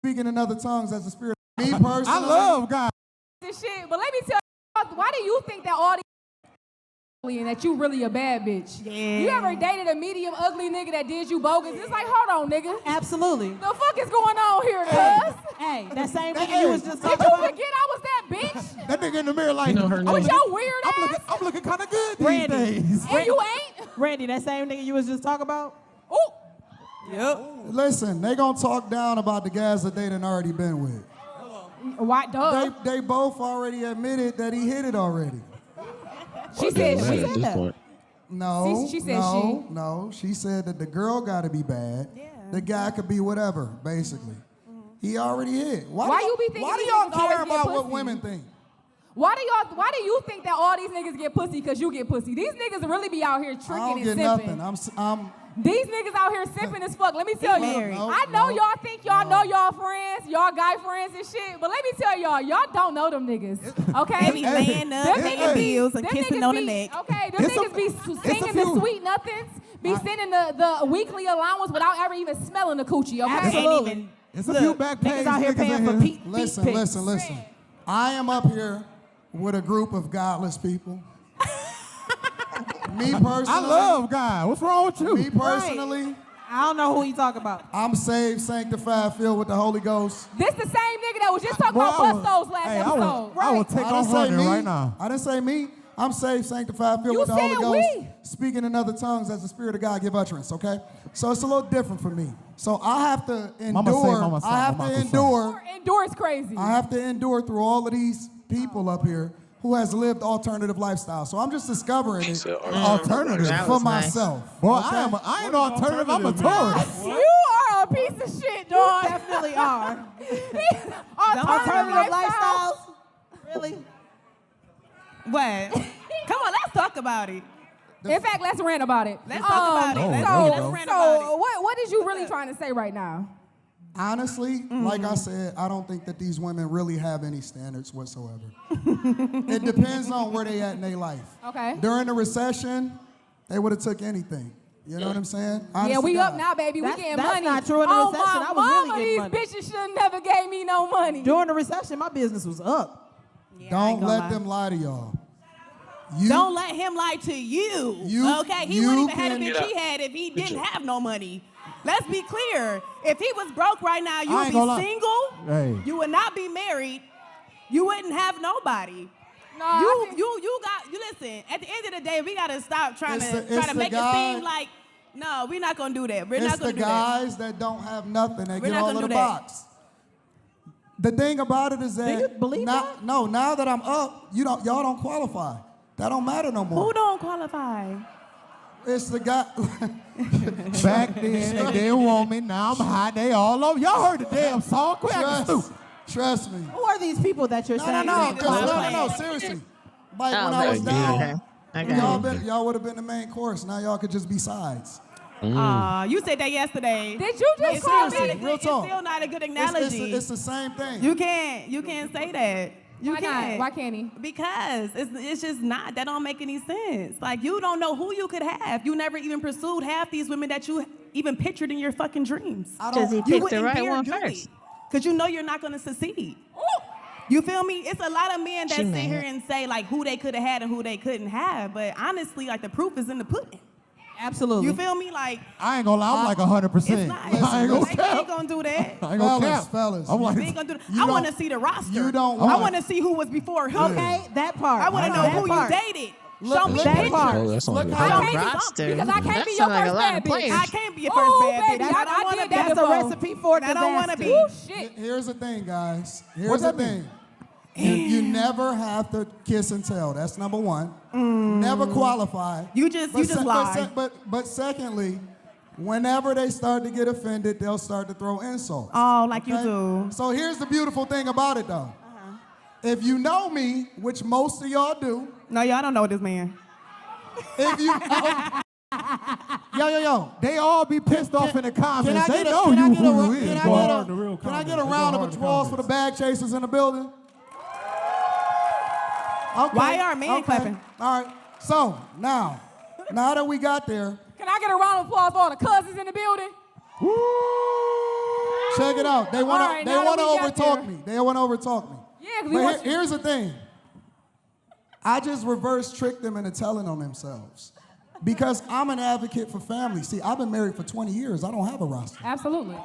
Speaking in other tongues as a spirit. Me personally, I love God. This shit, but let me tell you, why do you think that all these and that you really a bad bitch? Yeah. You ever dated a medium ugly nigga that did you bogus? It's like, hold on, nigga. Absolutely. The fuck is going on here, cuz? Hey, that same nigga you was just talking Did you about. forget I was that bitch? That nigga in the mirror like, you know her name? With your weird ass? I'm looking kind of good Randy. these days. And you ain't? Randy, that same nigga you was just talking about? Ooh. Yep. Listen, they gonna talk down about the guys that they done already been with. Why, duh? They both already admitted that he hit it already. She said At this point. No, She said no. She said that the girl got to be bad. Yeah. The guy could be whatever, basically. He already hit. Why you be thinking Why do these y'all niggas always care get about what pussy? women think? Why do you think that all these niggas get pussy because you get pussy? These niggas really be out here tricking I don't and get simping. nothing. These niggas out here simping as fuck. Let me tell you. No, I know y'all think y'all know y'all friends, y'all guy friends and shit, but let me tell y'all don't know them niggas. Okay? They be laying up, paying bills, and them kissing niggas on the be, neck. Okay, them niggas be singing the sweet nothings, be sending the weekly allowance without ever even smelling the coochie, okay? Absolutely. It's a few back page niggas out here paying for feet Listen. I am up here with a group of godless people. Me personally. I love God. What's wrong with you? Me personally. I don't know who you talking about. I'm saved, sanctified, filled with the Holy Ghost. This the same nigga that was just talking about Bustos last episode. I will take off running right now. I didn't say me. I'm saved, sanctified, filled with the Holy Ghost. Speaking in other tongues as the Spirit of God give utterance, okay? So it's a little different for me. So I have to endure. Endure is crazy. I have to endure through all of these people up here who has lived alternative lifestyles. So I'm just discovering it alternative for myself. Well, okay? I ain't no alternative. I'm a tourist. You are a piece of shit, dog. You definitely are. Alternative lifestyles? Really? What? Come on, let's talk about it. In fact, let's rant about it. Let's talk about it. Let's rant about it. What is you really trying to say right now? Honestly, like I said, I don't think that these women really have any standards whatsoever. It depends on where they at in their life. Okay. During the recession, They would have took anything. You know what I'm saying? Honest Yeah, we to up God. now, baby. We getting That's money. not true. In the Oh, recession, my I was really mama, getting these money. bitches should have never gave me no money. During the recession, my business was up. Yeah, I Don't ain't gonna let lie. them lie to y'all. You, Don't let him lie to you. Okay, he you wouldn't even have the can- bitch he had if he didn't have no money. Let's be clear. If he was broke right now, you I would ain't be gonna lie. single. Hey. You would not be married. You wouldn't have nobody. No, You listen. At the end of the day, we gotta stop trying It's to the make guy- it seem like no, we're not gonna do that. We're It's not gonna the do that. guys that don't have nothing that We're get not all gonna of the do that. box. The thing about it is that you believe that? No, now that I'm up, y'all don't qualify. That don't matter no more. Who don't qualify? It's the guy. Back then, they didn't want me. Now I'm hot. They all over. Y'all heard the damn song. Quit acting stupid. Trust me. Who are these people that you're saying? No, seriously. Like when I was down, Okay. y'all would have been the main course. Now y'all could just be sides. You said that yesterday. Did you just call seriously, me? real It's talk. still not a good It's analogy. the same thing. You can't say that. You Why not? can't. Why can't he? Because it's just not. That don't make any sense. Like you don't know who you could have. You never even pursued half these women that you even pictured in your fucking dreams. Because he picked the right one first. Because you know you're not going to succeed. You feel me? It's a lot of men that She sit mad. here and say like who they could have had and who they couldn't have. But honestly, like the proof is in the pudding. Absolutely. You feel me? Like I ain't gonna lie. I'm like 100%. it's not. I ain't gonna Like, we ain't cap. gonna do that. I ain't gonna cap. Fellas. I'm like, We ain't gonna do that. You I don't- want to see the roster. you don't I want- want to see who was before who. Okay, that part. I want to know that who part. you dated. Look- Show me look- that pictures. part. Oh, that's Look not how- good. I can't roster. because I can't That be your sound like a first lot bad of bitch. players. I can't be your first Ooh, bad bitch. baby, I don't want did to that be. That's a before. recipe for I don't want to be. Ooh, shit. Here's the thing, guys. Here's What the that mean? thing. You never have to kiss and tell. That's number one. Never qualify. You just lie. But secondly, whenever they start to get offended, they'll start to throw insults. Oh, like you okay? do. So here's the beautiful thing about it, though. If you know me, which most of y'all do, No, y'all don't know this man. if you yo, they all be pissed off in the comments. can I They get a, know can I you get a, who you can is. I Go get hard, the a, real can I comments. get a They round go of hard, the applause for the comments. bag chasers in the building? Okay. Why are men clapping? All right. So now that we got there, Can I get a round of applause for all the cousins in the building? check it out. They want All right, to now that we got overtalk there. me. They want to overtalk me. Yeah, 'cause we But want you. here's the thing. I just reverse tricked them into telling on themselves. Because I'm an advocate for family. See, I've been married for 20 years. I don't have a roster. Absolutely.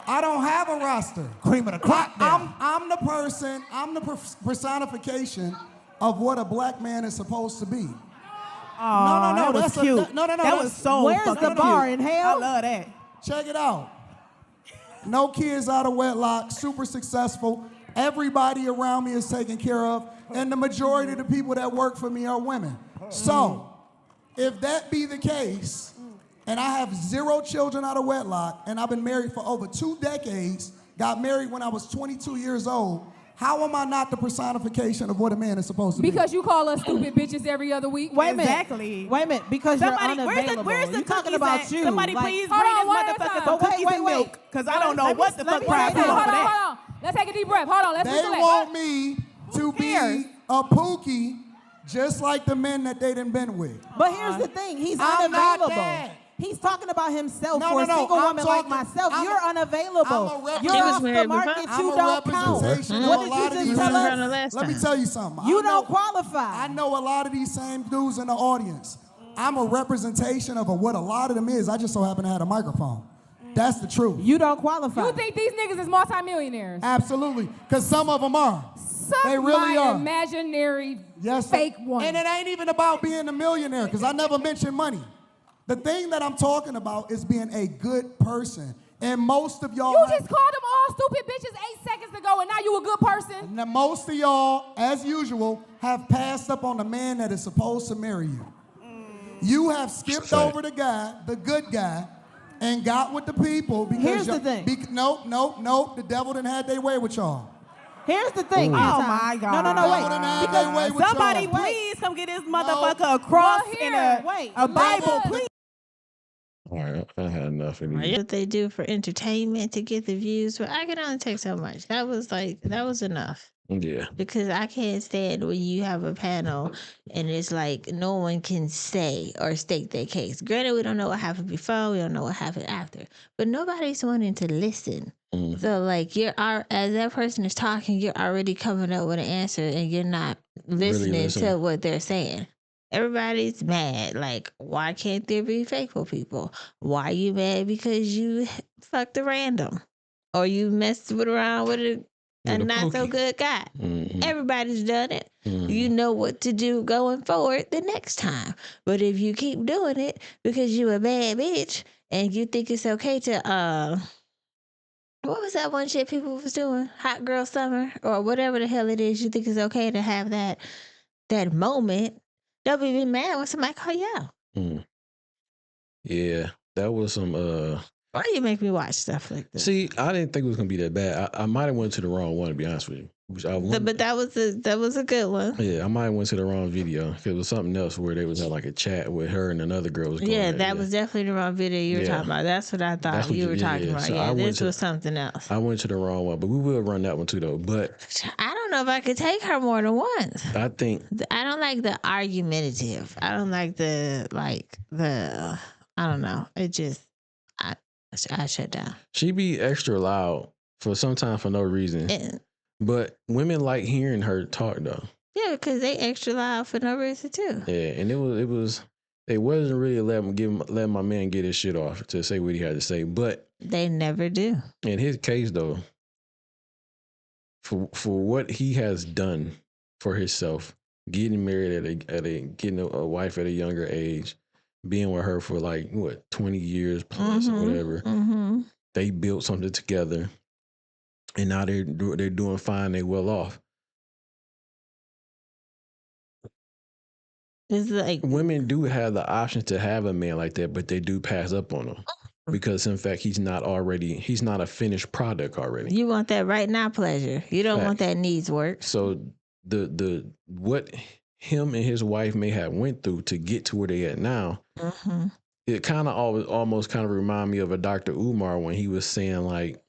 I don't have a roster. Cream of the crop now. I'm the person, I'm the personification of what a black man is supposed to be. Oh, no, that was that's a- cute. that- no, That that's- was so Where's fucking the bar cute. in hell? I love that. Check it out. No kids out of wedlock, super successful. Everybody around me is taken care of, and the majority of the people that work for me are women. So, if that be the case, and I have 0 children out of wedlock, and I've been married for over 2 decades, got married when I was 22 years old, how am I not the personification of what a man is supposed to be? Because you call us stupid bitches every other week. Wait a minute. Exactly. Wait a minute. Because Somebody, you're unavailable. where's the You're talking cookies about at? you. Somebody Like- please Hold bring on, this one at a motherfucker time. some But cookies and milk. Because I don't know Let me- what the let fuck me crap say is this. over Hold on, that. hold on. Let's take a deep breath. Hold on. Let's They recollect. want me to cares? be a pookie just like the men that they done been with. But here's the thing. He's I'm not unavailable. that. He's talking about himself No, for a no, no, single I'm woman like talking- myself. I'm You're a- unavailable. I'm a rep- You're He was off the married before. market. I'm You a don't count. representation of What a did lot you of just these tell around the us? last Let me time. tell you something. You I know- don't qualify. I know a lot of these same dudes in the audience. I'm a representation of what a lot of them is. I just so happen to have a microphone. That's the truth. You don't qualify. You think these niggas is multimillionaires? Absolutely. Because some of them are. Suck They really my are. imaginary Yes. fake one. And it ain't even about being a millionaire, because I never mentioned money. The thing that I'm talking about is being a good person. And most of y'all. You just called them all stupid bitches 8 seconds ago, and now you a good person. Now, most of y'all, as usual, have passed up on the man that is supposed to marry you. You have skipped Fact. over the guy, the good guy, and got with the people because Here's the y'all- thing. Nope. The devil done had their way with y'all. Here's the thing. Oh, Anton. my God. No, Devil done wait. had their way with Somebody y'all. please come get this motherfucker a cross Well, and here. Wait. a Bible, Let- please. All right, I had enough of these. What they do for entertainment to get the views, but I can only take so much. That was enough. Yeah. Because I can't stand when you have a panel and it's like no one can say or state their case. Granted, we don't know what happened before, we don't know what happened after, but nobody's wanting to listen. So like as that person is talking, you're already coming up with an answer and you're not listening to what they're saying. Everybody's mad. Like, why can't there be faithful people? Why are you mad? Because you fucked a random or you messed around with a not so good guy. Everybody's done it. You know what to do going forward the next time. But if you keep doing it because you a bad bitch and you think it's okay to what was that one shit people was doing? Hot girl summer or whatever the hell it is, you think it's okay to have that moment. Don't be mad when somebody call you out. Yeah. That was some Why do you make me watch stuff like this? See, I didn't think it was gonna be that bad. I might have went to the wrong one, to be honest with you. But that was a good one. Yeah, I might have went to the wrong video. Cause it was something else where they was at like a chat with her and another girl was going. Yeah, that was definitely the wrong video you were talking about. That's what I thought you were talking about. So this was something else. I went to the wrong one, but we will run that one too though. But I don't know if I could take her more than once. I think I don't like the argumentative. I don't like the I don't know. It just I shut down. She be extra loud for sometimes for no reason. But women like hearing her talk though. Yeah, because they extra loud for no reason too. Yeah, and it wasn't really letting my man get his shit off to say what he had to say. But they never do. In his case though, for what he has done for himself, getting married getting a wife at a younger age, being with her for like 20 years plus or whatever. They built something together. And now they're doing fine. They well off. It's like women do have the option to have a man like that, but they do pass up on him because, in fact, he's not a finished product already. You want that right now pleasure. You don't want that needs work. So the what him and his wife may have went through to get to where they at now. It kind of almost kind of remind me of a Dr. Umar when he was saying like,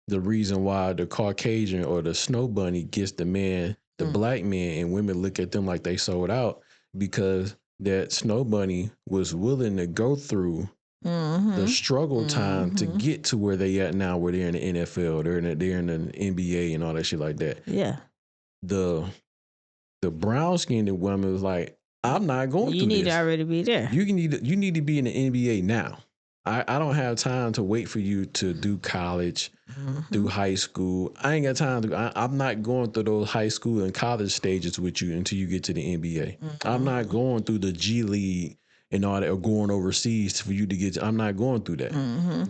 the reason why the Caucasian or the snow bunny gets the man, the black man, and women look at them like they sold out because that snow bunny was willing to go through the struggle time to get to where they at now, where they're in the NFL, they're in the NBA and all that shit like that. Yeah. The brown skinned woman was like, I'm not going through this. You need to already be there. You need to be in the NBA now. I don't have time to wait for you to do college, do high school. I ain't got time I'm not going through those high school and college stages with you until you get to the NBA. I'm not going through the G League and all that or going overseas for you to get I'm not going through that.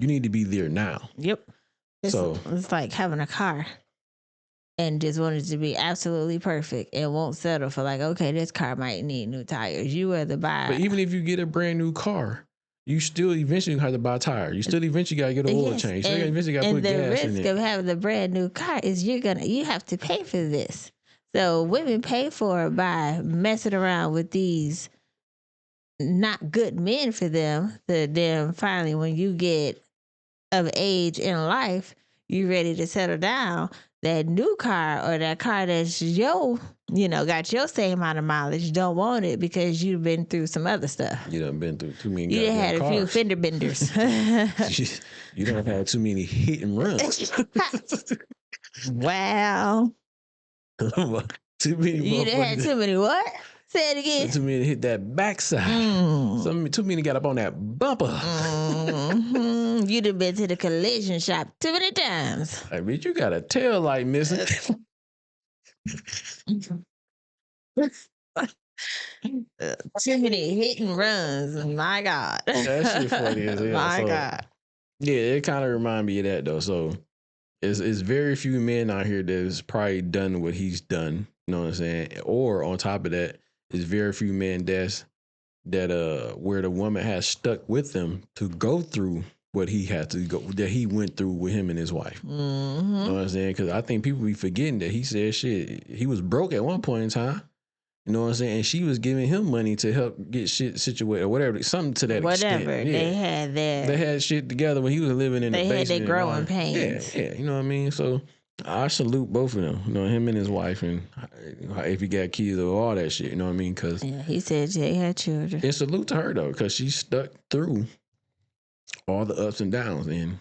You need to be there now. Yep. It's like having a car and just wanted to be absolutely perfect and won't settle for like, okay, this car might need new tires. You rather buy. But even if you get a brand new car, you still eventually have to buy tires. You still eventually got to get an oil change. You still eventually got to put gas in it. And the risk of having a brand new car is you have to pay for this. So women pay for it by messing around with these not good men for them. So then finally, when you get of age in life, you ready to settle down. That new car or that car that's got your same amount of mileage, don't want it because you've been through some other stuff. You done been through too many. You done had a few fender benders. You done had too many hit and runs. Wow. Too many. You done had too many what? Say it again. Too many hit that backside. Too many got up on that bumper. You done been to the collision shop too many times. I mean, you got a tail light missing. Too many hit and runs. My God. That shit funny as hell. My God. Yeah, it kind of remind me of that though. So it's very few men out here that's probably done what he's done. You know what I'm saying? Or on top of that, there's very few men that where the woman has stuck with them to go through what he had to go, that he went through with him and his wife. You know what I'm saying? Because I think people be forgetting that he said shit. He was broke at one point in time. You know what I'm saying? And she was giving him money to help get shit situated or whatever, something to that extent. Whatever. Yeah. They had shit together when he was living in the basement. They had their growing pains. Yeah, you know what I mean? So I salute both of them. You know, him and his wife, and if he got kids or all that shit. You know what I mean? Because he said Jay had children. And salute to her though, because she stuck through all the ups and downs, and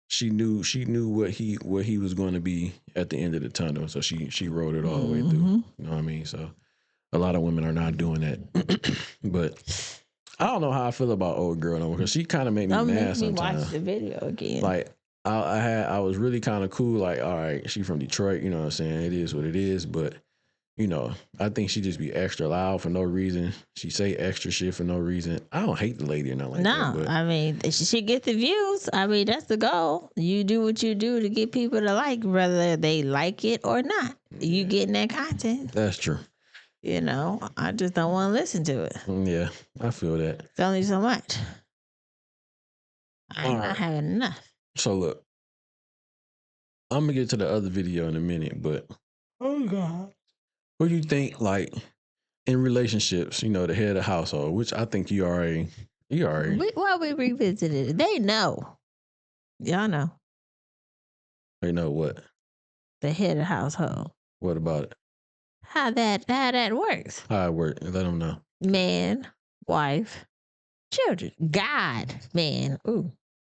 she knew what he was going to be at the end of the tunnel. So she rode it all the way through. You know what I mean? So a lot of women are not doing that, but. I don't know how I feel about old girl no more, because she kind of made me mad sometimes. Watch the video again. Like I was really kind of cool. Like, all right, she from Detroit, you know what I'm saying? It is what it is, but you know, I think she just be extra loud for no reason. She say extra shit for no reason. I don't hate the lady or nothing like that. No, I mean, she get the views. I mean, that's the goal. You do what you do to get people to like, whether they like it or not. You getting that content. That's true. You know, I just don't want to listen to it. Yeah, I feel that. It's only so much. I'm not having enough. So look, I'm gonna get to the other video in a minute, but oh god, what do you think? Like in relationships, you know, the head of the household, which I think you already. We revisited it. They know. Y'all know. They know what? The head of the household. What about it? How that works. How it works. Let them know. Man, wife, children. God, man,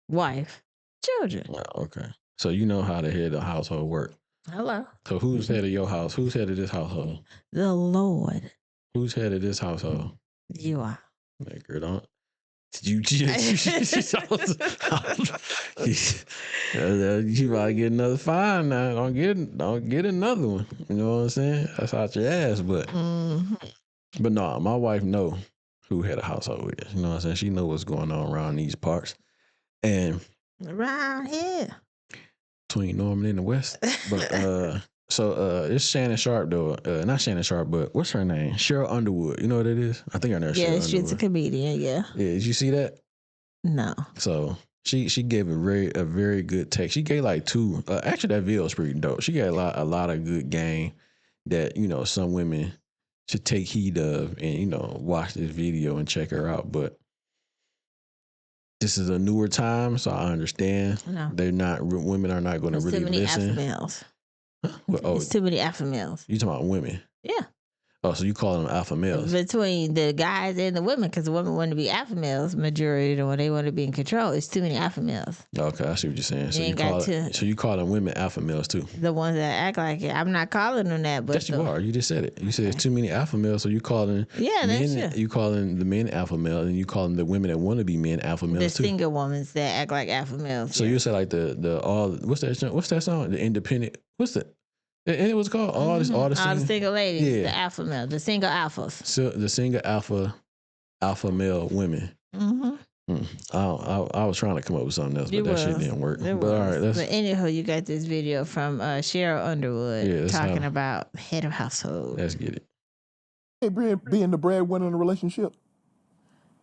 wife, children. Oh, okay. So you know how the head of the household work. Hello. So who's head of your house? Who's head of this household? The Lord. Who's head of this household? You are. Girl, don't. You about to get another fine now. Don't get another one. You know what I'm saying? That's out your ass. But but no, my wife know who head of household is. You know what I'm saying? She know what's going on around these parts. And around here. Between Norman and the West. But so it's Shannon Sharp though. Not Shannon Sharp, but what's her name? Cheryl Underwood. You know what it is? I think her name is Cheryl Underwood. She's a comedian, yeah. Yeah, did you see that? No. So she gave a very good take. She gave like two. Actually, that video is pretty dope. She gave a lot of good game that, you know, some women should take heed of and, you know, watch this video and check her out. But this is a newer time, so I understand. No. Women are not going to really listen. Too many alpha males. Well, it's too many alpha males. You talking about women? Yeah. Oh, so you call them alpha males? Between the guys and the women, because the women want to be alpha males, majority, when they want to be in control, it's too many alpha males. Okay, I see what you're saying. So you call them women alpha males too? The ones that act like it. I'm not calling them that, but yes, you are. You just said it. You said it's too many alpha males, so you calling you calling the men alpha males, and you calling the women that want to be men alpha males too. The single women that act like alpha males. So you say like what's that song? The independent. What's that? And it was called all the single ladies, the alpha male, the single alphas. So the single alpha male women. Mm-hmm. I was trying to come up with something else, but that shit didn't work. But all right, but anyhow, you got this video from Cheryl Underwood talking about head of household. Let's get it. Hey, being the breadwinner in a relationship.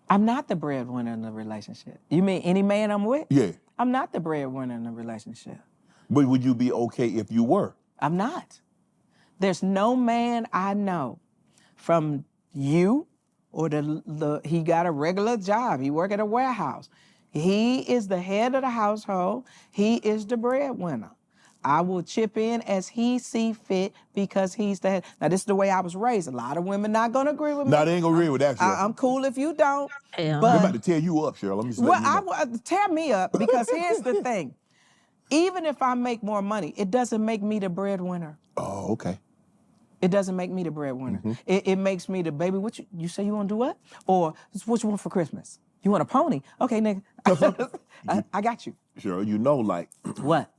I'm not the breadwinner in the relationship. You mean any man I'm with? Yeah. I'm not the breadwinner in the relationship. But would you be okay if you were? I'm not. There's no man I know from you or he got a regular job. He work at a warehouse. He is the head of the household. He is the breadwinner. I will chip in as he see fit because he's the head. Now, this is the way I was raised. A lot of women not going to agree with me. No, they ain't going to agree with that, Cheryl. I'm cool if you don't. Yeah. But they're about to tear you up, Cheryl. Let me just let you know. Tear me up because here's the thing. Even if I make more money, it doesn't make me the breadwinner. Oh, okay. It doesn't make me the breadwinner. Mm-hmm. It makes me the baby. What you say you want to do what? Or what you want for Christmas? You want a pony? Okay, nigga. I got you. Sure, you know, like what?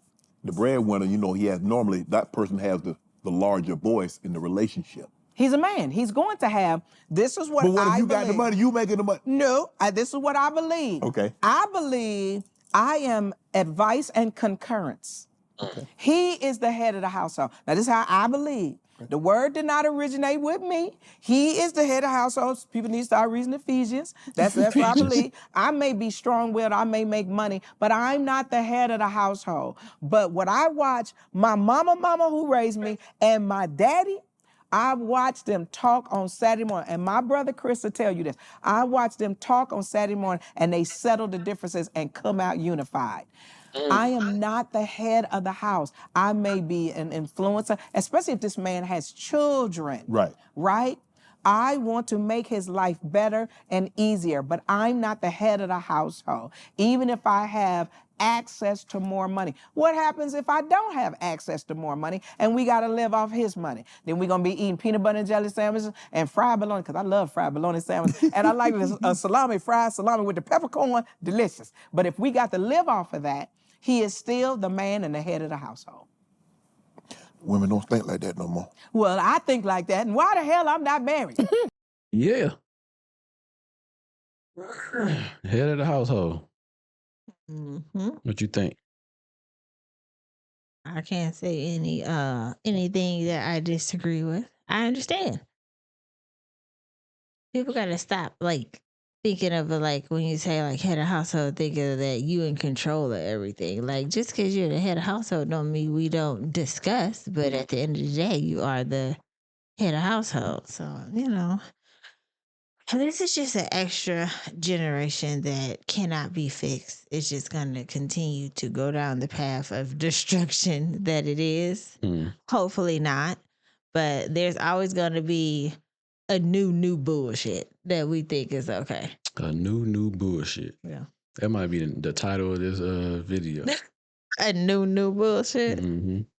The breadwinner, you know, that person has the larger voice in the relationship. He's a man. He's going to have. This is what I believe. But what if you got the money? You making the money? No, this is what I believe. Okay. I believe I am advice and concurrence. Okay. He is the head of the household. Now, this is how I believe. Okay. The word did not originate with me. He is the head of the household. People need to start reading Ephesians. That's what I believe. I may be strong-willed, I may make money, but I'm not the head of the household. But what I watch, my mama who raised me, and my daddy, I've watched them talk on Saturday morning, and my brother Chris will tell you this. I watched them talk on Saturday morning, and they settle the differences and come out unified. I am not the head of the house. I may be an influencer, especially if this man has children. Right? I want to make his life better and easier, but I'm not the head of the household, even if I have access to more money. What happens if I don't have access to more money and we got to live off his money? Then we're going to be eating peanut butter and jelly sandwiches and fried bologna, because I love fried bologna sandwiches. And I like a fried salami with the peppercorn, delicious. But if we got to live off of that, he is still the man and the head of the household. Women don't think like that no more. Well, I think like that, and why the hell I'm not married? Yeah. Head of the household. What you think? I can't say anything that I disagree with. I understand. People gotta stop thinking of it like when you say like head of household, thinking of that you in control of everything. Like just because you're the head of household don't mean we don't discuss, but at the end of the day, you are the head of household. So, this is just an extra generation that cannot be fixed. It's just going to continue to go down the path of destruction that it is. Hopefully not. But there's always going to be a new bullshit that we think is okay. A new bullshit. Yeah. That might be the title of this video. A new bullshit?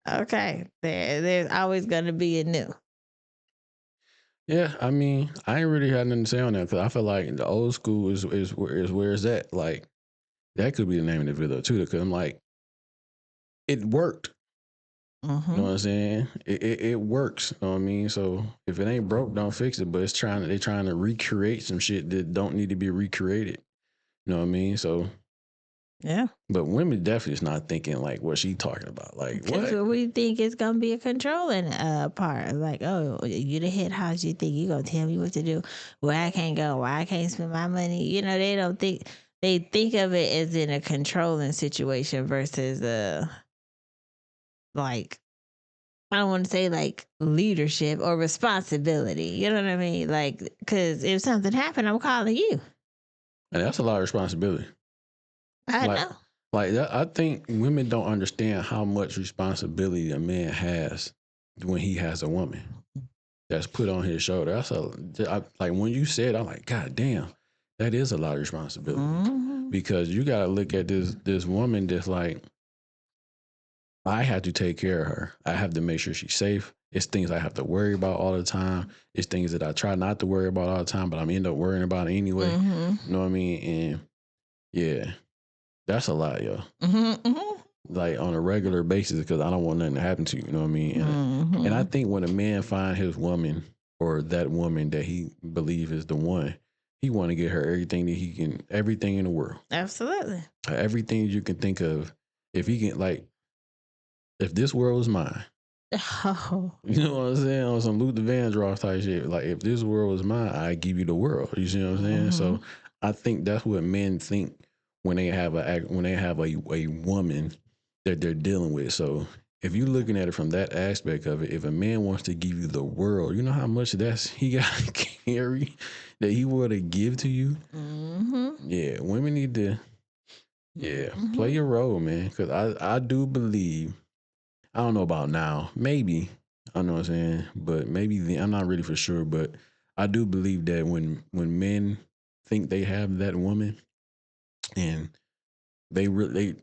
Okay. There's always going to be a new. Yeah, I mean, I ain't really had nothing to say on that because I feel like the old school is where it's at. Like, that could be the name of the video too, because I'm like, it worked. You know what I'm saying? It works. You know what I mean? So if it ain't broke, don't fix it. But they're trying to recreate some shit that don't need to be recreated. You know what I mean? So yeah. But women definitely is not thinking like what she talking about. Like what? We think it's gonna be a controlling part. Like, oh, you the head house, you think you gonna tell me what to do, where I can't go, where I can't spend my money. They don't think, they think of it as in a controlling situation versus like, I don't want to say like leadership or responsibility. You know what I mean? Like, because if something happened, I'm calling you. And that's a lot of responsibility. I know. Like that, I think women don't understand how much responsibility a man has when he has a woman that's put on his shoulder. Like when you said, I'm like, God damn, that is a lot of responsibility because you got to look at this woman that's like, I have to take care of her. I have to make sure she's safe. It's things I have to worry about all the time. It's things that I try not to worry about all the time, but I'm end up worrying about it anyway. You know what I mean? And yeah. That's a lot, yo. Like on a regular basis, because I don't want nothing to happen to you. You know what I mean? And I think when a man finds his woman or that woman that he believes is the one, he want to get her everything that he can, everything in the world. Absolutely. Everything you can think of. If he can, like, if this world was mine. Oh. You know what I'm saying? On some Luther Vandross type shit. Like, if this world was mine, I give you the world. You see what I'm saying? So I think that's what men think when they have a woman that they're dealing with. So if you're looking at it from that aspect of it, if a man wants to give you the world, you know how much he got to carry that he want to give to you? Yeah, women need to, play your role, man. Because I do believe, I don't know about now, maybe, I know what I'm saying, but maybe I'm not really for sure, but I do believe that when men think they have that woman, and they really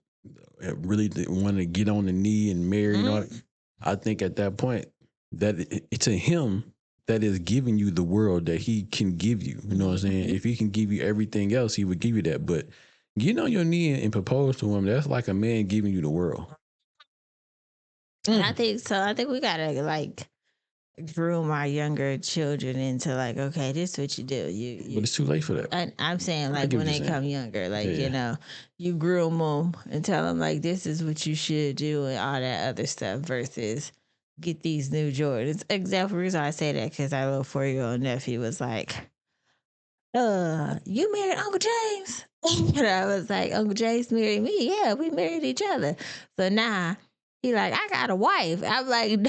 want to get on the knee and marry. You know, I think at that point that to him that is giving you the world that he can give you. You know what I'm saying? If he can give you everything else, he would give you that. But getting on your knee and propose to him, that's like a man giving you the world. I think so. I think we gotta like groom our younger children into like, okay, this is what you do. But it's too late for that. I'm saying like when they come younger, like, you groom them and tell them like, this is what you should do and all that other stuff versus get these new Jordans. Example reason I say that because our little 4-year-old nephew was like, you married Uncle James? And I was like, Uncle James married me? Yeah, we married each other. So now he like, I got a wife. I'm like,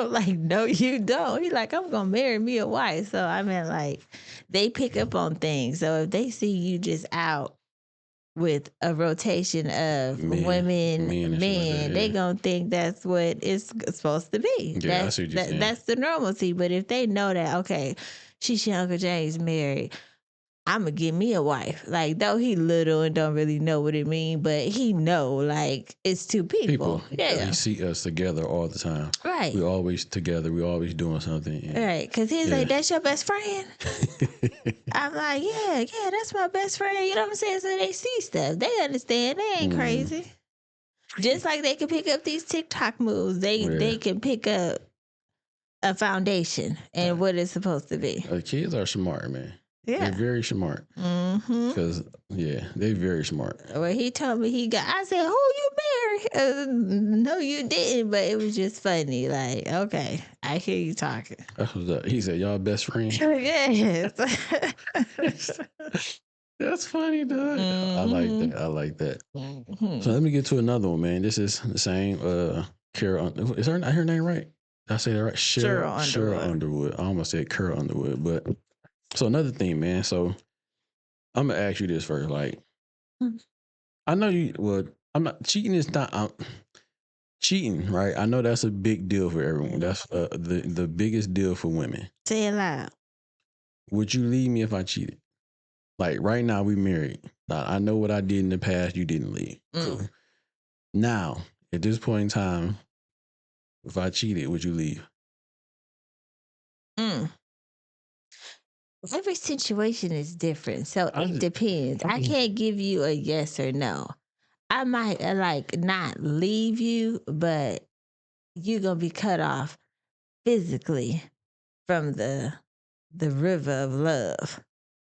I'm like, no, you don't. He like, I'm gonna marry me a wife. So I mean, like, they pick up on things. So if they see you just out with a rotation of women, men, they gonna think that's what it's supposed to be. Yeah, I see what you're saying. That's the normalcy. But if they know that, okay, Shisha Uncle James married, I'm gonna get me a wife. Like, though he little and don't really know what it mean, but he know, like, it's two people. Yeah. They see us together all the time. Right. We always together. We always doing something. Right. Because he's like, that's your best friend? I'm like, yeah, that's my best friend. You know what I'm saying? So they see stuff. They understand. They ain't crazy. Just like they can pick up these TikTok moves. They can pick up a foundation and what it's supposed to be. Kids are smart, man. Yeah. They're very smart. Because, they're very smart. Well, he told me I said, who you married? No, you didn't, but it was just funny. Like, okay, I hear you talking. That's what's up. He said, y'all best friends? Yes. That's funny, dog. I like that. So let me get to another one, man. This is the same. Carol, is her name right? Did I say that right? Cheryl Underwood. I almost said Carol Underwood, but so another thing, man. So I'm gonna ask you this first. Like, I know you. Well, I'm not cheating. Is not cheating, right? I know that's a big deal for everyone. That's the biggest deal for women. Say it loud. Would you leave me if I cheated? Like, right now we married. Now, I know what I did in the past. You didn't leave. Cool. Now, at this point in time, if I cheated, would you leave? Every situation is different, so it depends. I can't give you a yes or no. I might not leave you, but you're gonna be cut off physically from the river of love.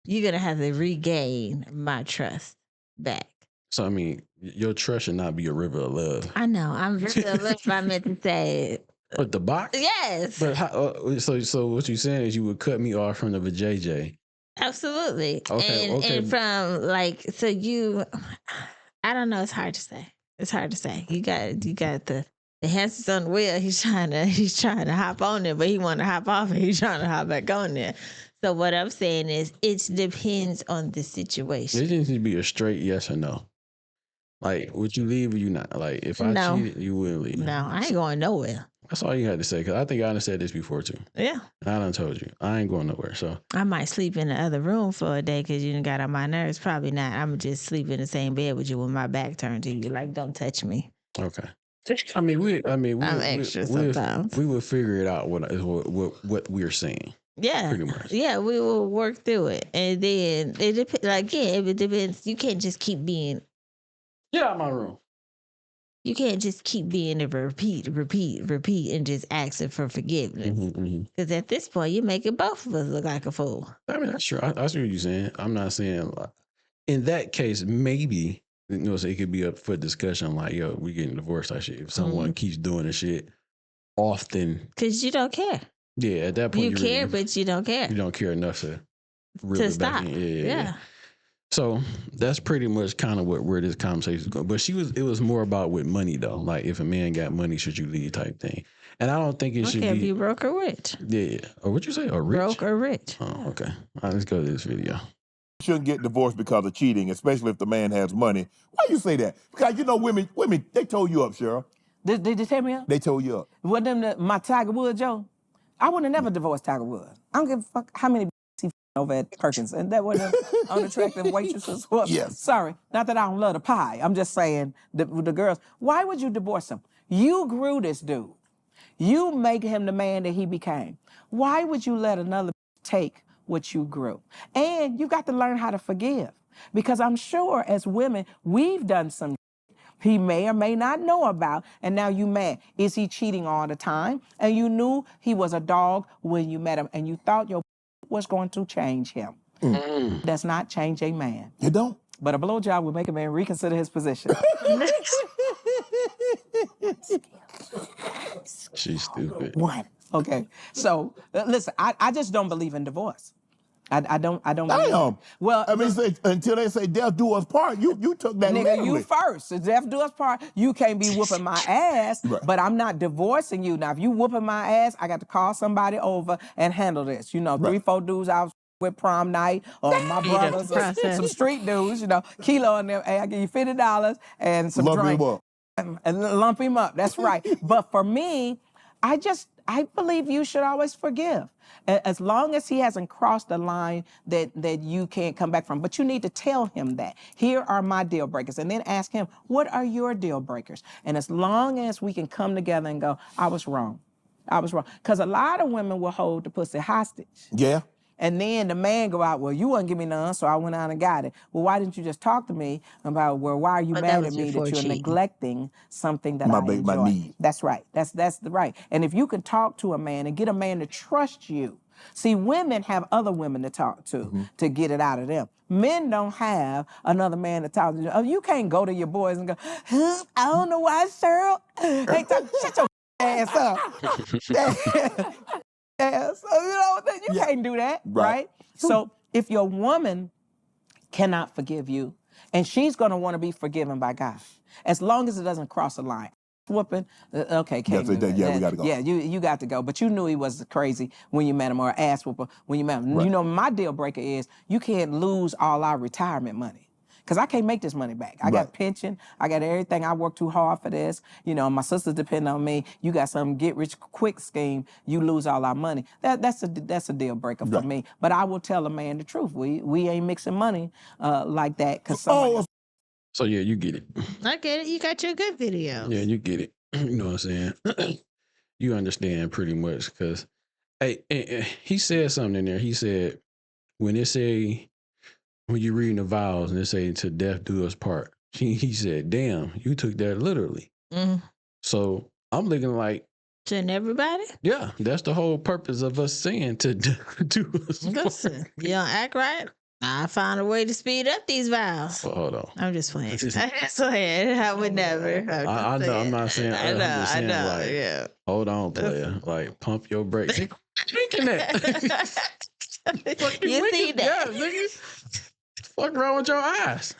You're gonna have to regain my trust back. So I mean, your trust should not be a river of love. I know. I'm river of love. I meant to say. But the box? Yes. But how, so what you're saying is you would cut me off from the vajayjay. Absolutely. Okay. And from I don't know. It's hard to say. You got the hands on the wheel. He's trying to hop on it, but he want to hop off and he's trying to hop back on there. So what I'm saying is it depends on the situation. It just needs to be a straight yes or no. Like, would you leave or you not? Like, if I cheated, you wouldn't leave. No, I ain't going nowhere. That's all you had to say, because I think I done said this before, too. Yeah. I done told you. I ain't going nowhere, so. I might sleep in the other room for a day because you done got on my nerves. Probably not. I'm going to just sleep in the same bed with you with my back turned to you. Like, don't touch me. Okay. I mean, I'm extra sometimes. We will figure it out what we're saying. Yeah. Pretty much. Yeah, we will work through it. And then it depends. Like, if it depends, you can't just keep being. Get out of my room. You can't just keep being a repeat, and just asking for forgiveness. Because at this point, you're making both of us look like a fool. I mean, that's true. I see what you're saying. I'm not saying, in that case, maybe, so it could be up for discussion, like, yo, we getting divorced, that shit. If someone keeps doing the shit often. Because you don't care. Yeah, at that point, you care, but you don't care. You don't care enough to really stop. Yeah. So that's pretty much kind of where this conversation is going. But it was more about with money though. Like, if a man got money, should you leave type thing. And I don't think it should be. If you broke or rich. Yeah. Or what'd you say? Or rich? Broke or rich. Oh, okay. All right, let's go to this video. You shouldn't get divorced because of cheating, especially if the man has money. Why you say that? Because women, they told you up, Cheryl. Did they tell me up? They told you up. Wasn't them my Tiger Woods, Joe? I would have never divorced Tiger Woods. I don't give a fuck how many he over at Perkins. And that wasn't unattractive waitresses. Well, yes. Sorry, not that I don't love the pie. I'm just saying the girls. Why would you divorce him? You grew this dude. You make him the man that he became. Why would you let another take what you grew? And you got to learn how to forgive. Because I'm sure as women, we've done some he may or may not know about, and now you mad. Is he cheating all the time? And you knew he was a dog when you met him, and you thought your was going to change him. Does not change a man. You don't? But a blowjob will make a man reconsider his position. She's stupid. One. Okay. So, listen, I just don't believe in divorce. I don't Damn. believe. Well, I mean, until they say death do us part, you took that nigga, literally. you first. If death do us part, you can't be whooping my ass, Right. but I'm not divorcing you. Now, if you whooping my ass, I got to call somebody over and handle this. You know, 3-4 dudes out with prom night, or my brothers, or some street dudes, you know, Kilo and them, hey, I give you $50 and some drink. And lump him up, that's right. But for me, I believe you should always forgive. As long as he hasn't crossed the line that you can't come back from. But you need to tell him that. Here are my deal breakers. And then ask him, what are your deal breakers? And as long as we can come together and go, I was wrong. I was wrong. Because a lot of women will hold the pussy hostage. Yeah. And then the man go out, well, you wouldn't give me none, so I went out and got it. Well, why didn't you just talk to me about, well, why are you mad at me that you're neglecting something that I enjoy? My need. That's right. That's the right. And if you can talk to a man and get a man to trust you. See, women have other women to talk to get it out of them. Men don't have another man to talk to. Oh, you can't go to your boys and go, I don't know why Cheryl ain't talking. Shut your ass up. Yeah, so you can't do that, right? So if your woman cannot forgive you, and she's gonna want to be forgiven by God, as long as it doesn't cross a line. Whooping, okay, can't do that. Yeah, we gotta go. Yeah, you got to go. But you knew he was crazy when you met him, or ass whooper when you met him. Right. You know, my deal breaker is you can't lose all our retirement money. Because I can't make this money back. I got pension. I got everything. I worked too hard for this. You know, my sisters depend on me. You got some get-rich-quick scheme. You lose all our money. That's a deal breaker for me. But I will tell a man the truth. We ain't mixing money like that. So, yeah, you get it. I get it. You got your good videos. Yeah, you get it. You know what I'm saying? You understand pretty much because, hey, he said something in there. He said, when you're reading the vows and they say to death do us part, he said, damn, you took that literally. So I'm looking like. To everybody? Yeah, that's the whole purpose of us saying to do us part. Listen, you don't act right. I found a way to speed up these vows. Well, hold on. I'm just playing. I'm just playing. I would never. I know. I'm not saying. I know. I'm just saying, like, yeah. Hold on, player. Like, pump your brakes. Drinking that. You see that? Yeah, what's wrong with your eyes?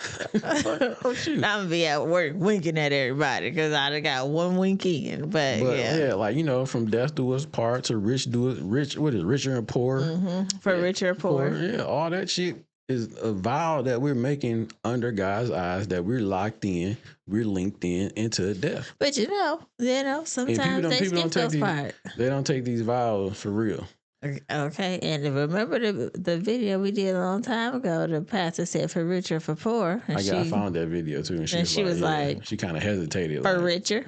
Oh, shoot. I'm gonna be at work winking at everybody because I done got one wink in. But yeah, like, you know, from death do us part to rich. What is richer and poor? For richer and poor. Yeah, all that shit is a vow that we're making under God's eyes that we're locked in, we're linked in into death. But you know, sometimes they skip those parts. They don't take these vows for real. Okay, and remember the video we did a long time ago? The pastor said for richer, for poor. And I found that video too, and she was like, she kind of hesitated. For like, richer.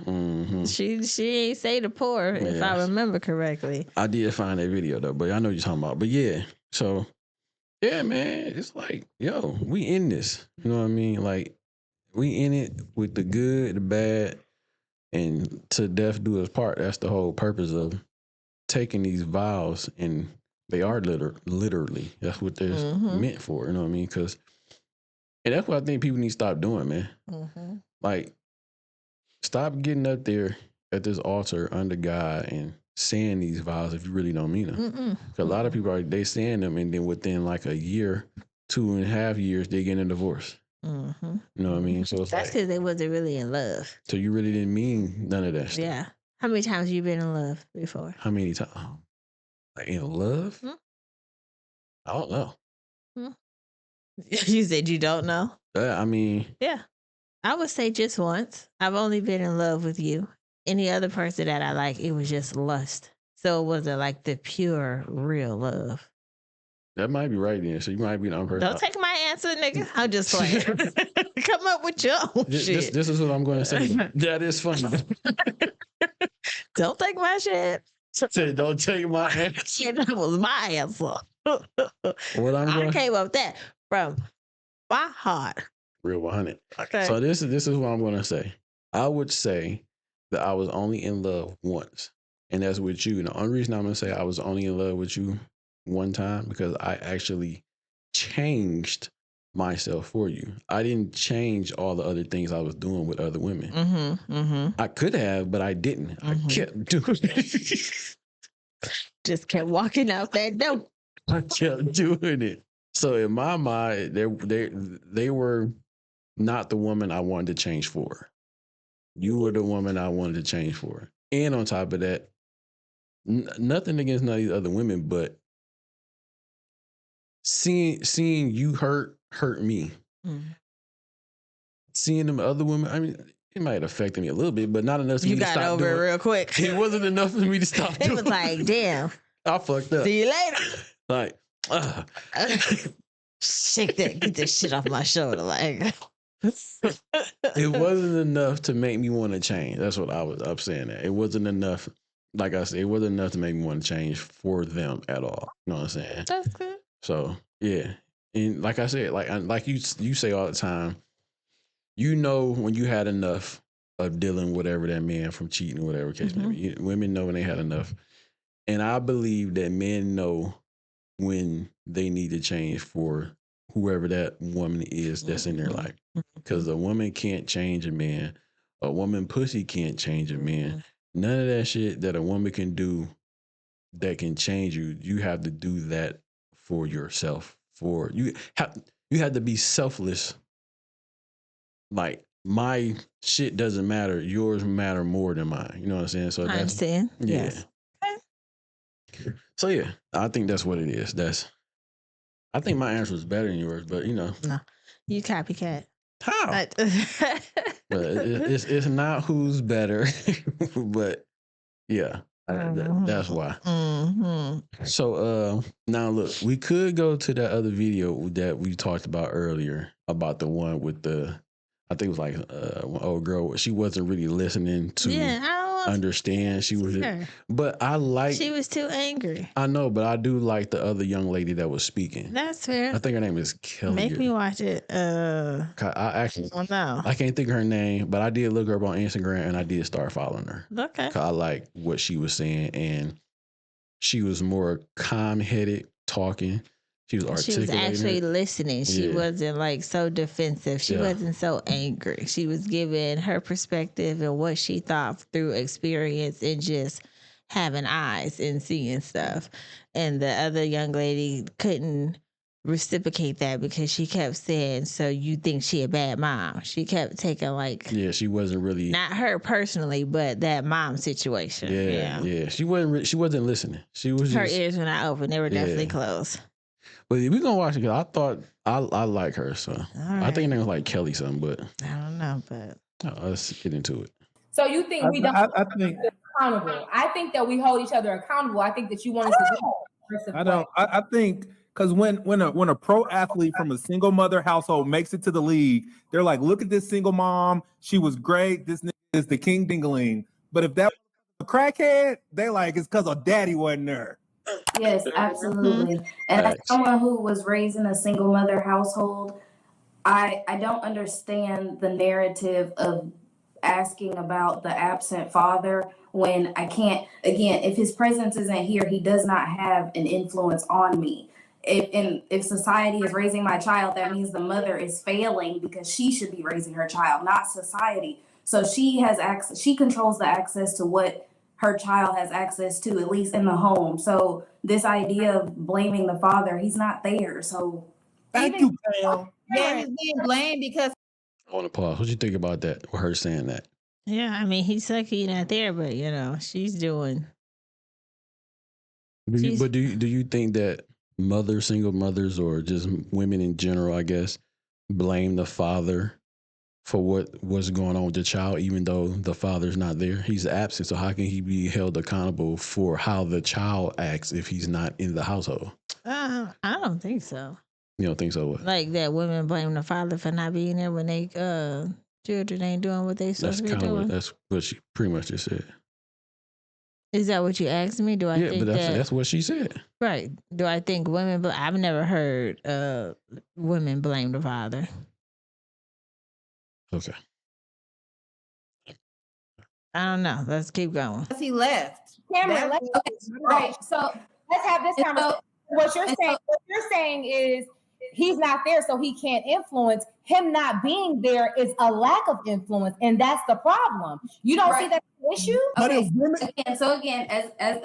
She ain't say the poor, if I remember correctly. I did find that video though, but I know what you're talking about. But yeah, so yeah, man, it's like, yo, we in this. You know what I mean? Like, we in it with the good, the bad, and to death do us part. That's the whole purpose of taking these vows, and they are literally. That's what they're meant for. You know what I mean? And that's what I think people need to stop doing, man. Like, stop getting up there at this altar under God and saying these vows if you really don't mean them. Because a lot of people they saying them, and then within like a year, 2.5 years, they get a divorce. You know what I mean? So it's that's because they wasn't really in love. So you really didn't mean none of that stuff. Yeah. How many times have you been in love before? How many times? Like in love? I don't know. You said you don't know? I mean. Yeah. I would say just once. I've only been in love with you. Any other person that I like, it was just lust. So it wasn't like the pure, real love. That might be right then. So you might be the person. Don't take my answer, nigga. I'm just playing. Come up with your own shit. This is what I'm going to say. That is funny. Don't take my shit. Say, don't take my answer. That was my answer. I came up with that from my heart. Real 100. Okay. So this is what I'm going to say. I would say that I was only in love once, and that's with you. And the only reason I'm going to say I was only in love with you one time because I actually changed myself for you. I didn't change all the other things I was doing with other women. I could have, but I didn't. I kept doing it. Just kept walking out that door. I kept doing it. So in my mind, they were not the woman I wanted to change for. You were the woman I wanted to change for. And on top of that, nothing against none of these other women, but seeing you hurt me. Seeing them other women, I mean, it might have affected me a little bit, but not enough for me to stop doing. You got over it real quick. It wasn't enough for me to stop doing. It was like, damn. I fucked up. See you later. Like, shake that, get that shit off my shoulder. Like, it wasn't enough to make me want to change. That's what I'm saying. That it wasn't enough. Like I said, it wasn't enough to make me want to change for them at all. You know what I'm saying? That's good. So yeah, and like I said, like you say all the time, you know when you had enough of dealing with whatever that man from cheating or whatever case may be. Women know when they had enough, and I believe that men know when they need to change for whoever that woman is that's in their life. Because a woman can't change a man. A woman pussy can't change a man. None of that shit that a woman can do that can change you, you have to do that for yourself. You have to be selfless. Like, my shit doesn't matter. Yours matter more than mine. You know what I'm saying? So I understand. Yeah. Yes. So yeah, I think that's what it is. I think my answer was better than yours, but you know. No, you copycat. How? But it's not who's better, but yeah, that's why. So now look, we could go to that other video that we talked about earlier about the one with I think it was like one old girl. She wasn't really listening to understand. She was, but I like. She was too angry. I know, but I do like the other young lady that was speaking. That's fair. I think her name is Kelly. Make me watch it. I can't think of her name, but I did look her up on Instagram and I did start following her. Okay. 'Cause I like what she was saying, and she was more calm-headed talking. She was articulating. She was actually listening. She wasn't like so defensive. She wasn't so angry. She was giving her perspective and what she thought through experience and just having eyes and seeing stuff. And the other young lady couldn't reciprocate that because she kept saying, so you think she a bad mom? She kept taking like, she wasn't really, not her personally, but that mom situation. Yeah. She wasn't listening. She was her just, ears were not open. They were definitely closed. But we're gonna watch it because I thought I like her, so I think her name was like Kelly something, but I don't know. But let's get into it. So you think we don't I think accountable? I think that we hold each other accountable. I think that you want us to do. I don't. I think because when a pro athlete from a single mother household makes it to the league, they're like, look at this single mom. She was great. This nigga is the king dingaling. But if that was a crackhead, they like it's because her daddy wasn't there. Yes, absolutely. And as someone who was raised in a single mother household, I don't understand the narrative of asking about the absent father when I can't, again, if his presence isn't here, he does not have an influence on me. If society is raising my child, that means the mother is failing because she should be raising her child, not society. So she has access, she controls the access to what her child has access to, at least in the home. So this idea of blaming the father, he's not there. So thank you, Pam. Yeah, he's being blamed because I want to pause. What you think about that? With her saying that? Yeah, I mean, he's lucky not there, but you know, she's doing. Do you think that single mothers, or just women in general, I guess, blame the father for what's going on with the child, even though the father's not there? He's absent, so how can he be held accountable for how the child acts if he's not in the household? I don't think so. You don't think so? What? Like that women blame the father for not being there when they children ain't doing what they supposed to be doing. That's what she pretty much just said. Is that what you asked me? Do I think that's what she said. Right. Do I think women, but I've never heard women blame the father. Okay. I don't know. Let's keep going. he left. Cameron, right. So let's have this conversation. What you're saying is he's not there, so he can't influence. Him not being there is a lack of influence, and that's the problem. You don't see that issue? Okay. Again, as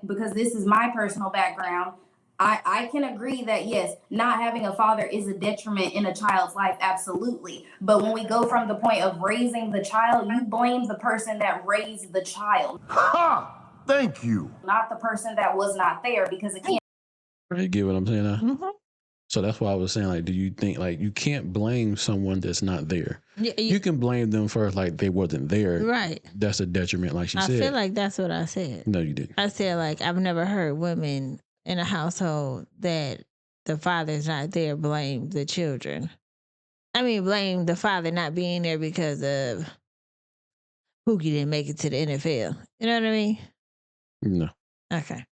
because this is my personal background, I can agree that yes, not having a father is a detriment in a child's life, absolutely. But when we go from the point of raising the child, you blame the person that raised the child. Ha! Thank you. Not the person that was not there, because again. You get what I'm saying now? So that's why I was saying, like, do you think, like, you can't blame someone that's not there? Yeah, you can blame them for, like, they wasn't there. Right. That's a detriment, like she said. I feel like that's what I said. No, you didn't. I said, like, I've never heard women in a household that the father's not there blame the children. I mean, blame the father not being there because of Pookie didn't make it to the NFL. You know what I mean? No. Okay.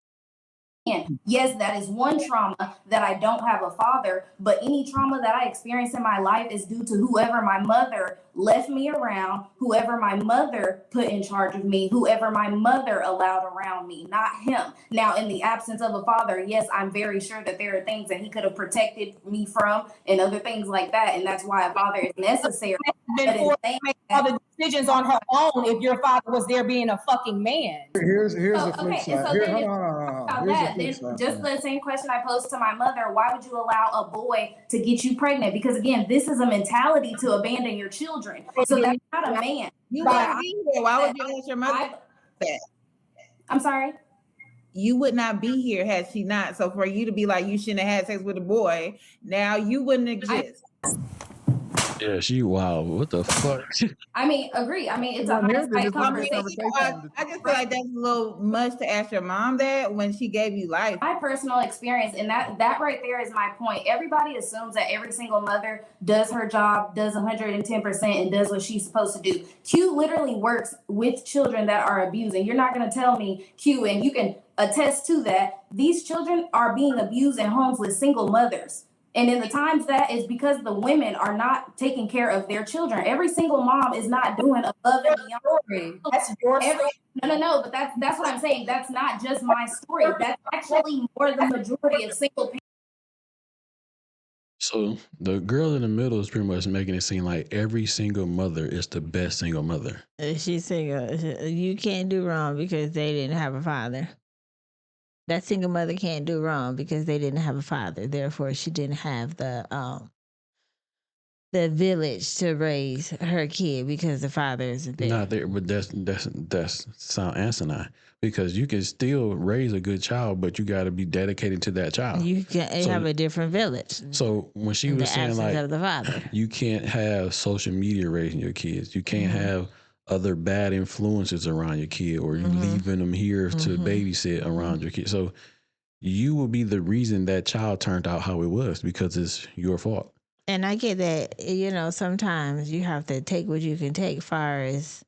Yes, that is one trauma, that I don't have a father, but any trauma that I experience in my life is due to whoever my mother left me around, whoever my mother put in charge of me, whoever my mother allowed around me, not him. Now, in the absence of a father, yes, I'm very sure that there are things that he could have protected me from and other things like that, and that's why a father is necessary. Then for make all the decisions on her own if your father was there being a fucking man. Here's the flip Okay, side. and so Here, then hold on. that, Here's the then flip side. just the same question I posed to my mother, why would you allow a boy to get you pregnant? Because again, this is a mentality to abandon your children. So that's not a man. You wouldn't be here. Why would you ask your mother that? I'm sorry? You would not be here had she not. So for you to be like, you shouldn't have had sex with a boy, now you wouldn't exist. Yeah, she wow. What the fuck? I mean, agree. I mean, it's a hindsight conversation. I just feel like that's a little much to ask your mom that when she gave you life. My personal experience, and that right there is my point. Everybody assumes that every single mother does her job, does 110%, and does what she's supposed to do. Q literally works with children that are abusing. You're not going to tell me, Q, and you can attest to that, these children are being abused in homes with single mothers. And in the times that is because the women are not taking care of their children. Every single mom is not doing above and beyond. That's your story. No, but that's what I'm saying. That's not just my story. That's actually more the majority of single parents. So the girl in the middle is pretty much making it seem like every single mother is the best single mother. She's single. You can't do wrong because they didn't have a father. That single mother can't do wrong because they didn't have a father. Therefore, she didn't have the village to raise her kid because the father isn't there. Not there, but that's sound asinine because you can still raise a good child, but you got to be dedicated to that child. You can have a different village. So when she was saying like of the father, you can't have social media raising your kids, you can't have other bad influences around your kid, or you leaving them here to babysit around your kid. So you will be the reason that child turned out how it was because it's your fault. And I get that, sometimes you have to take what you can take far as,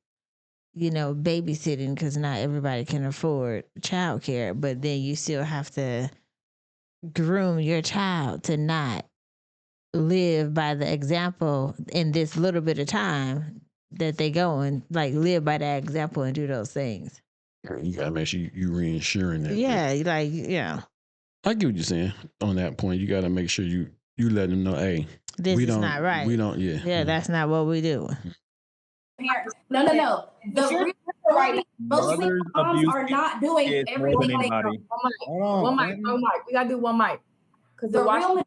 babysitting, because not everybody can afford childcare, but then you still have to groom your child to not live by the example in this little bit of time that they go and like live by that example and do those things. You gotta make sure you reinsuring that. Yeah, I get what you're saying on that point. You gotta make sure you let them know, hey, this is not right. We don't, yeah. That's not what we do. No. The real right. Most single moms are not doing everything they do. One mic. We gotta do one mic. The real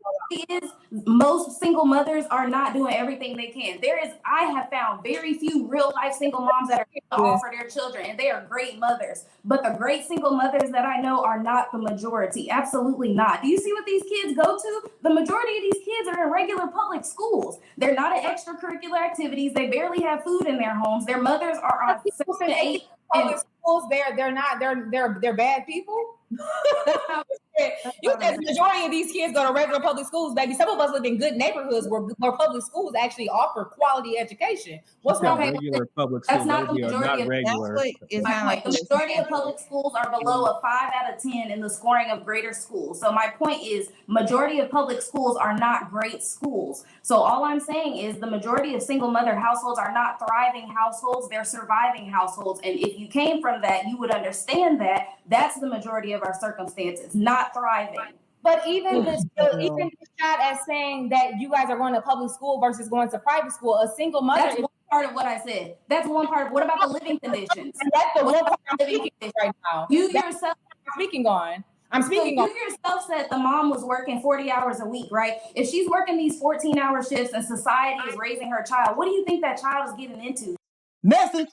is most single mothers are not doing everything they can. I have found very few real life single moms that are able to offer their children, and they are great mothers. But the great single mothers that I know are not the majority. Absolutely not. Do you see what these kids go to? The majority of these kids are in regular public schools. They're not in extracurricular activities. They barely have food in their homes. Their mothers are on 7 to 8 public schools. They're bad people. You said the majority of these kids go to regular public schools, baby. Some of us live in good neighborhoods where public schools actually offer quality education. What's wrong with regular public That's schools? not the majority of regular. The majority of public schools are below a 5 out of 10 in the scoring of greater schools. So my point is, majority of public schools are not great schools. So all I'm saying is the majority of single mother households are not thriving households, they're surviving households. And if you came from that, you would understand that that's the majority of our circumstances, not thriving. But even this shot at saying that you guys are going to public school versus going to private school, a single mother. That's one part of what I said. That's one part of what about the living conditions? And that's the one part I'm speaking right now. You yourself speaking on. I'm speaking so you yourself said the mom was working 40 hours a week, right? If she's working these 14-hour shifts and society is raising her child, what do you think that child is getting into? Message.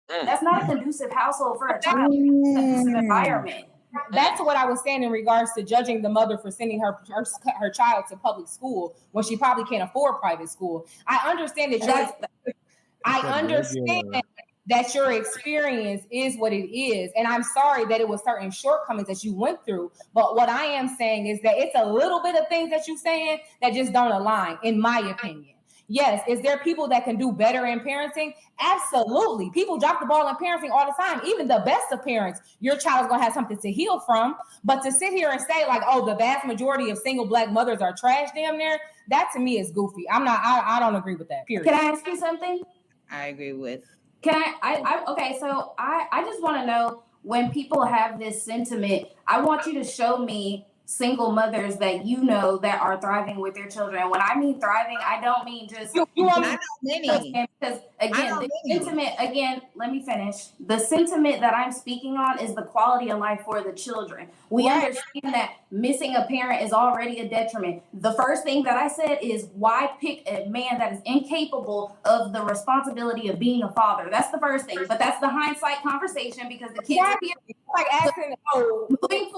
That's not a conducive household for a child. It's a conducive environment. That's what I was saying in regards to judging the mother for sending her child to public school when she probably can't afford private school. I understand that your experience is what it is. And I'm sorry that it was certain shortcomings that you went through. But what I am saying is that it's a little bit of things that you're saying that just don't align, in my opinion. Yes, is there people that can do better in parenting? Absolutely. People drop the ball in parenting all the time. Even the best of parents, your child is going to have something to heal from. But to sit here and say like, oh, the vast majority of single Black mothers are trash damn near, that to me is goofy. I don't agree with that, period. Can I ask you something? I agree with. Okay, so I just want to know, when people have this sentiment, I want you to show me single mothers that you know that are thriving with their children. When I mean thriving, I don't mean just because let me finish. The sentiment that I'm speaking on is the quality of life for the children. We understand that missing a parent is already a detriment. The first thing that I said is, why pick a man that is incapable of the responsibility of being a father? That's the first thing. But that's the hindsight conversation, because the kids are here. Moving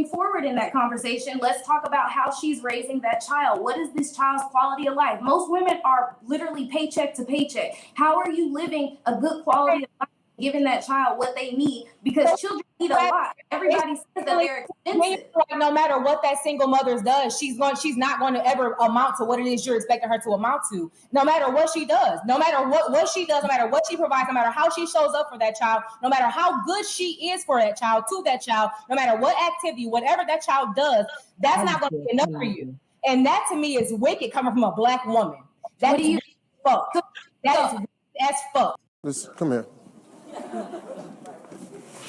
forward in that conversation, let's talk about how she's raising that child. What is this child's quality of life? Most women are literally paycheck to paycheck. How are you living a good quality of life, giving that child what they need? Because children need a lot. Everybody says that they're expensive. No matter what that single mother does, she's not going to ever amount to what it is you're expecting her to amount to. No matter what she does, no matter what she does, no matter what she provides, no matter how she shows up for that child, no matter how good she is for that child, to that child, no matter what activity, whatever that child does, that's not going to be enough for you. And that to me is wicked coming from a Black woman. That is fuck. That's fuck. Listen, come here.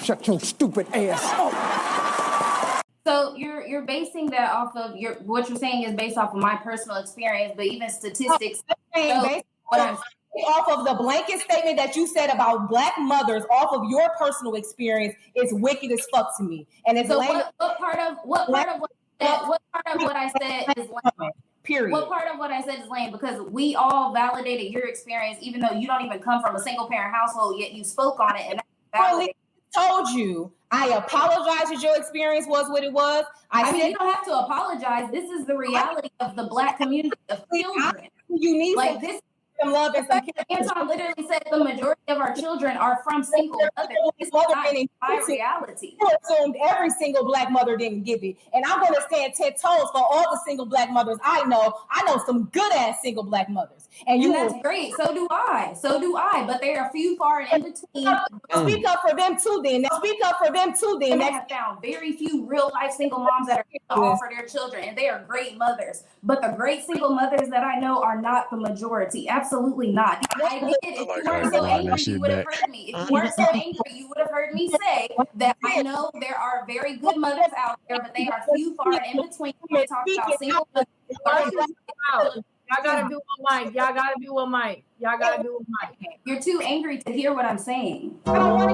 Shut your stupid ass up. So you're basing that off of what you're saying is based off of my personal experience, but even statistics. Off of the blanket statement that you said about Black mothers, off of your personal experience, is wicked as fuck to me. And it's so what part of what I said is lame? Period. What part of what I said is lame? Because we all validated your experience, even though you don't even come from a single parent household, yet you spoke on it, and I told you. I apologize that your experience was what it was. I mean, you don't have to apologize. This is the reality of the Black community of children. You need like this. Some love and some care. Anton literally said the majority of our children are from single mothers. It's not my reality. You assumed every single Black mother didn't give it. And I'm going to stand 10 toes for all the single Black mothers I know. I know some good ass single Black mothers. And that's great. So do I. But there are few far and in between. Speak up for them too then. I have found very few real life single moms that are here to offer their children, and they are great mothers. But the great single mothers that I know are not the majority. Absolutely not. I did. If you weren't so angry, you would have heard me. If you weren't so angry, you would have heard me say that I know there are very good mothers out there, but they are few far and in between. We talk about single mothers. Y'all gotta do one mic. Y'all gotta do one mic. You're too angry to hear what I'm saying. I don't want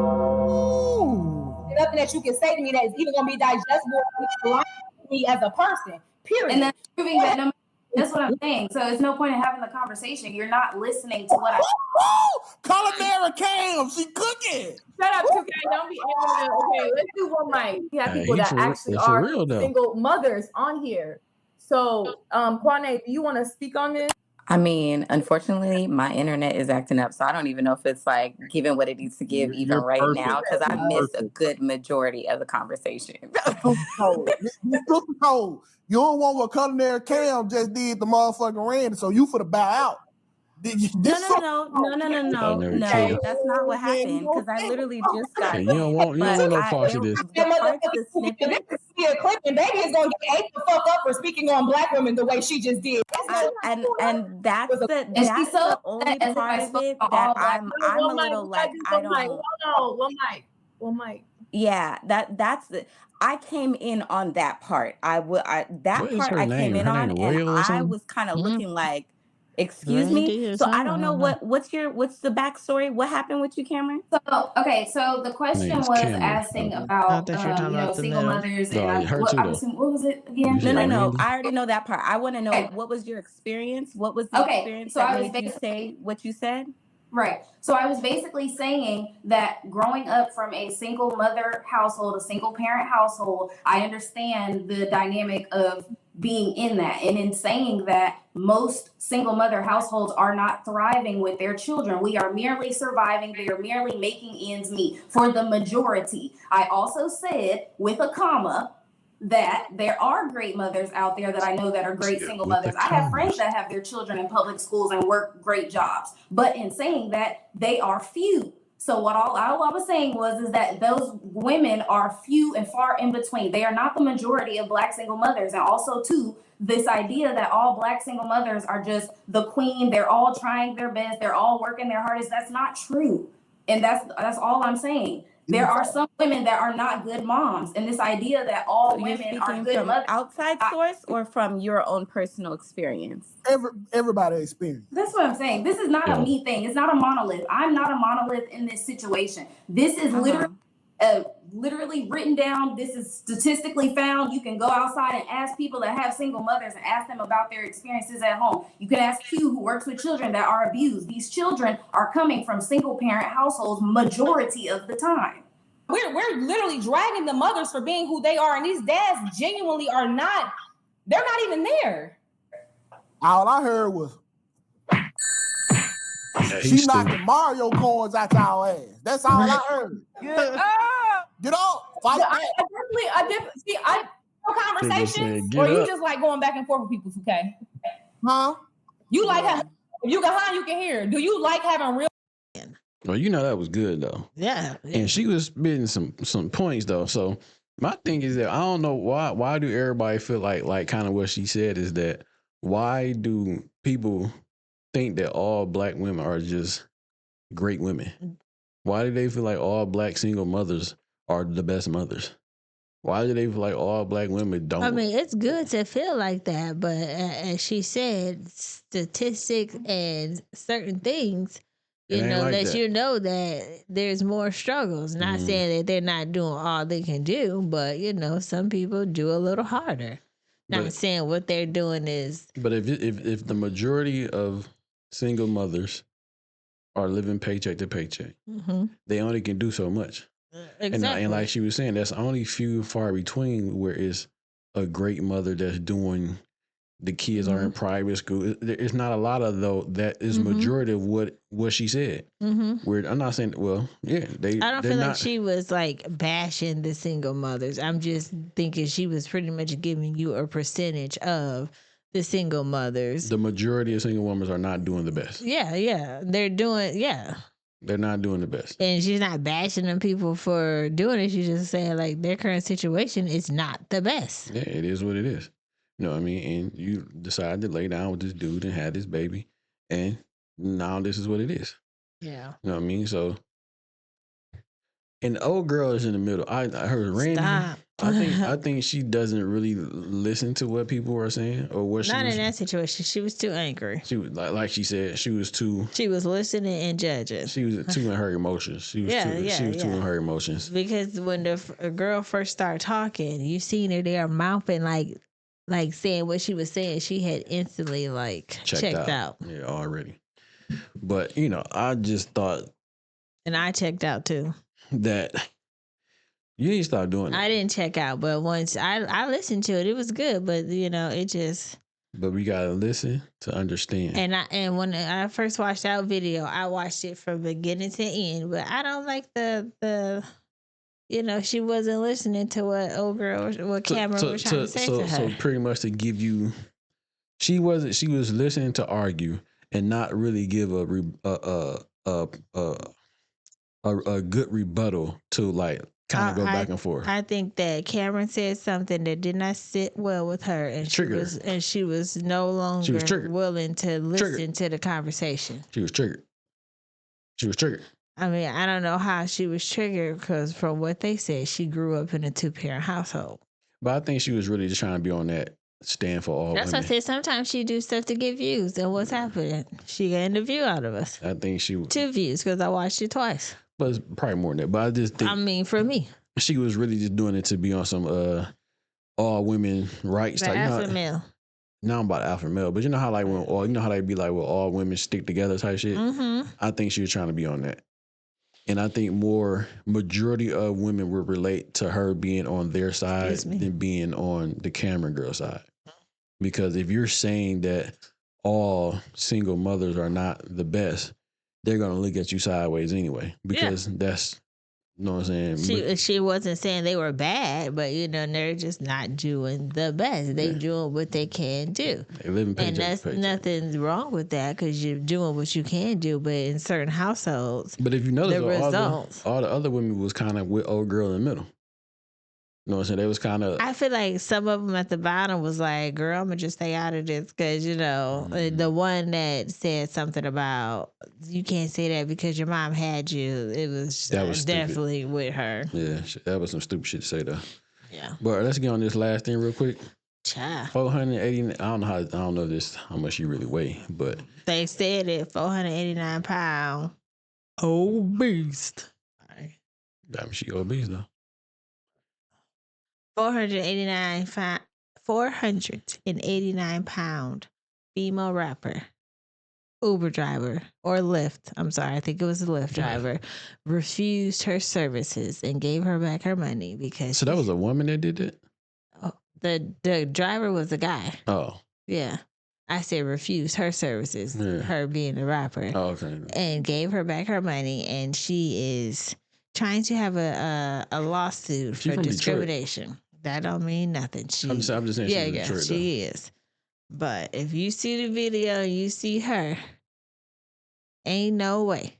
to. Nothing that you can say to me that is even going to be digestible to me as a person. Period. And that's proving that that's what I'm saying. So it's no point in having the conversation. You're not listening to what Culinary Cam, she cooking. Shut up, 2K. Don't be angry. Okay, let's do one mic. We have people that actually are single mothers on here. So, Kwane, do you want to speak on this? I mean, unfortunately, my internet is acting up, so I don't even know if it's like giving what it needs to give even right now, because I missed a good majority of the conversation. You don't want what Culinary Cam just did the motherfucking Randy, so you for the bow out. No. That's not what happened, because I literally just got. You don't want no part of this. A clip, and baby is gonna get ate the fuck up for speaking on Black women the way she just did. And that's the only part of it that I'm a little like I don't. One mic. Yeah, that's the. I came in on that part. I came in on, and I was kind of looking like, Excuse me. Reindeers, So I I don't know don't what's the backstory. What happened with you, Cameron? So okay, so the question Name's was Cameron. asking I about thought you were talking about the single middle. mothers No, and her what too I'm though. assuming, what was it You again? said No. Randy? I already know that part. I want to know what was your experience? What was the Okay, experience so that I was made you say what you said? Right. So I was basically saying that growing up from a single mother household, a single parent household, I understand the dynamic of being in that. And in saying that, most single mother households are not thriving with their children. We are merely surviving. They are merely making ends meet for the majority. I also said, with a comma, that there are great mothers out there that I know that are great single mothers. I have friends that have their children in public schools and work great jobs. But in saying that, they are few. So what all I was saying is that those women are few and far in between. They are not the majority of Black single mothers. And also too, this idea that all Black single mothers are just the queen, they're all trying their best, they're all working their hardest. That's not true. And that's all I'm saying. There are some women that are not good moms, and this idea that all women are good from mothers. Outside source or from your own personal experience? Everybody experience. That's what I'm saying. This is not a me thing. It's not a monolith. I'm not a monolith in this situation. This is literally written down. This is statistically found. You can go outside and ask people that have single mothers and ask them about their experiences at home. You can ask Q, who works with children that are abused. These children are coming from single parent households majority of the time. We're literally dragging the mothers for being who they are, and these dads genuinely are not. They're not even there. All I heard was she knocked the Mario coins out y'all ass. That's all I heard. Get off. Fight back. I definitely see. I know conversations, or you just like going back and forth with people. Okay. Huh? You like having, if you can hear. Do you like having real? Well, you know that was good though. Yeah. And she was spitting some points though. So my thing is that I don't know why do everybody feel like kind of what she said is that why do people think that all Black women are just great women? Why do they feel like all Black single mothers are the best mothers? Why do they feel like all Black women don't? I mean, it's good to feel like that, but as she said, statistics and certain things, you know, that there's more struggles. Not saying that they're not doing all they can do, but you know, some people do a little harder. Not saying what they're doing is. But if the majority of single mothers are living paycheck to paycheck, they only can do so much. Exactly. And like she was saying, that's only far between where it's a great mother that's doing. The kids are in private school. It's not a lot of though. That is majority of what she said. Where I'm not saying, well, yeah, I don't feel like she was like bashing the single mothers. I'm just thinking she was pretty much giving you a percentage of the single mothers. The majority of single women are not doing the best. Yeah, they're doing. Yeah, they're not doing the best. And she's not bashing them people for doing it. She's just saying like their current situation is not the best. Yeah, it is what it is. You know what I mean? And you decide to lay down with this dude and have this baby, and now this is what it is. Yeah. You know what I mean? So, and the old girl is in the middle. I heard Randy. Stop. I think she doesn't really listen to what people are saying or what Not in that situation. She was too angry. She was like she said, she was too. She was listening and judging. She was too in her emotions. She was too in her emotions. Because when the girl first started talking, you seen her there mouthing like saying what she was saying. She had instantly like checked out. Yeah, already. But you know, I just thought, and I checked out too. That you need to stop doing it. I didn't check out, but once I listened to it, it was good. But you know, it just. But we gotta listen to understand. And when I first watched that video, I watched it from beginning to end. But I don't like the. You know, she wasn't listening to what Cameron was trying to say to her. So pretty much to give you, she was listening to argue and not really give a good rebuttal to like kind of go back and forth. I think that Cameron said something that did not sit well with her, and she was no longer willing to listen to the conversation. She was triggered. I mean, I don't know how she was triggered because from what they said, she grew up in a 2-parent household. But I think she was really just trying to be on that stand for all That's why I women. said sometimes she do stuff to get views. And what's happening? She got a view out of us. I think she 2 views because I watched it twice. But it's probably more than that. But I just think I mean, for me, she was really just doing it to be on some all women rights the type. alpha male. Now I'm about alpha male, but you know how like when all you know how they be like, well, all women stick together type shit. Mm-hmm. I think she was trying to be on that, and I think majority of women would relate to her being on their side than being on the camera girl side. Because if you're saying that all single mothers are not the best, they're gonna look at you sideways anyway. Because that's, you know what I'm saying? She wasn't saying they were bad, but you know they're just not doing the best. They doing what they can do, They living paycheck and that's to paycheck. nothing wrong with that because you're doing what you can do. But in certain households, But if you notice, the results. all the other women was kind of with old girl in the middle. You know what I'm saying? They was kind of. I feel like some of them at the bottom was like, "Girl, I'm gonna just stay out of this," because you know the one that said something about you can't say that because your mom had you. It was definitely with her. Yeah, that was some stupid shit to say though. Yeah. But let's get on this last thing real quick. Child. 480. I don't know how much you really weigh, but They said it 489 pounds. Obese. damn, she obese though. 489 pound female rapper, Uber driver or Lyft. I'm sorry, I think it was a Lyft driver. Refused her services and gave her back her money because. So that was a woman that did it. The driver was a guy. Oh. Yeah. I said refused her services, her being a rapper. Oh, okay. And gave her back her money, and she is trying to have a lawsuit She for from Detroit. discrimination. That don't mean nothing. I'm just saying she's from Detroit, she is. But if you see the video and you see her, ain't no way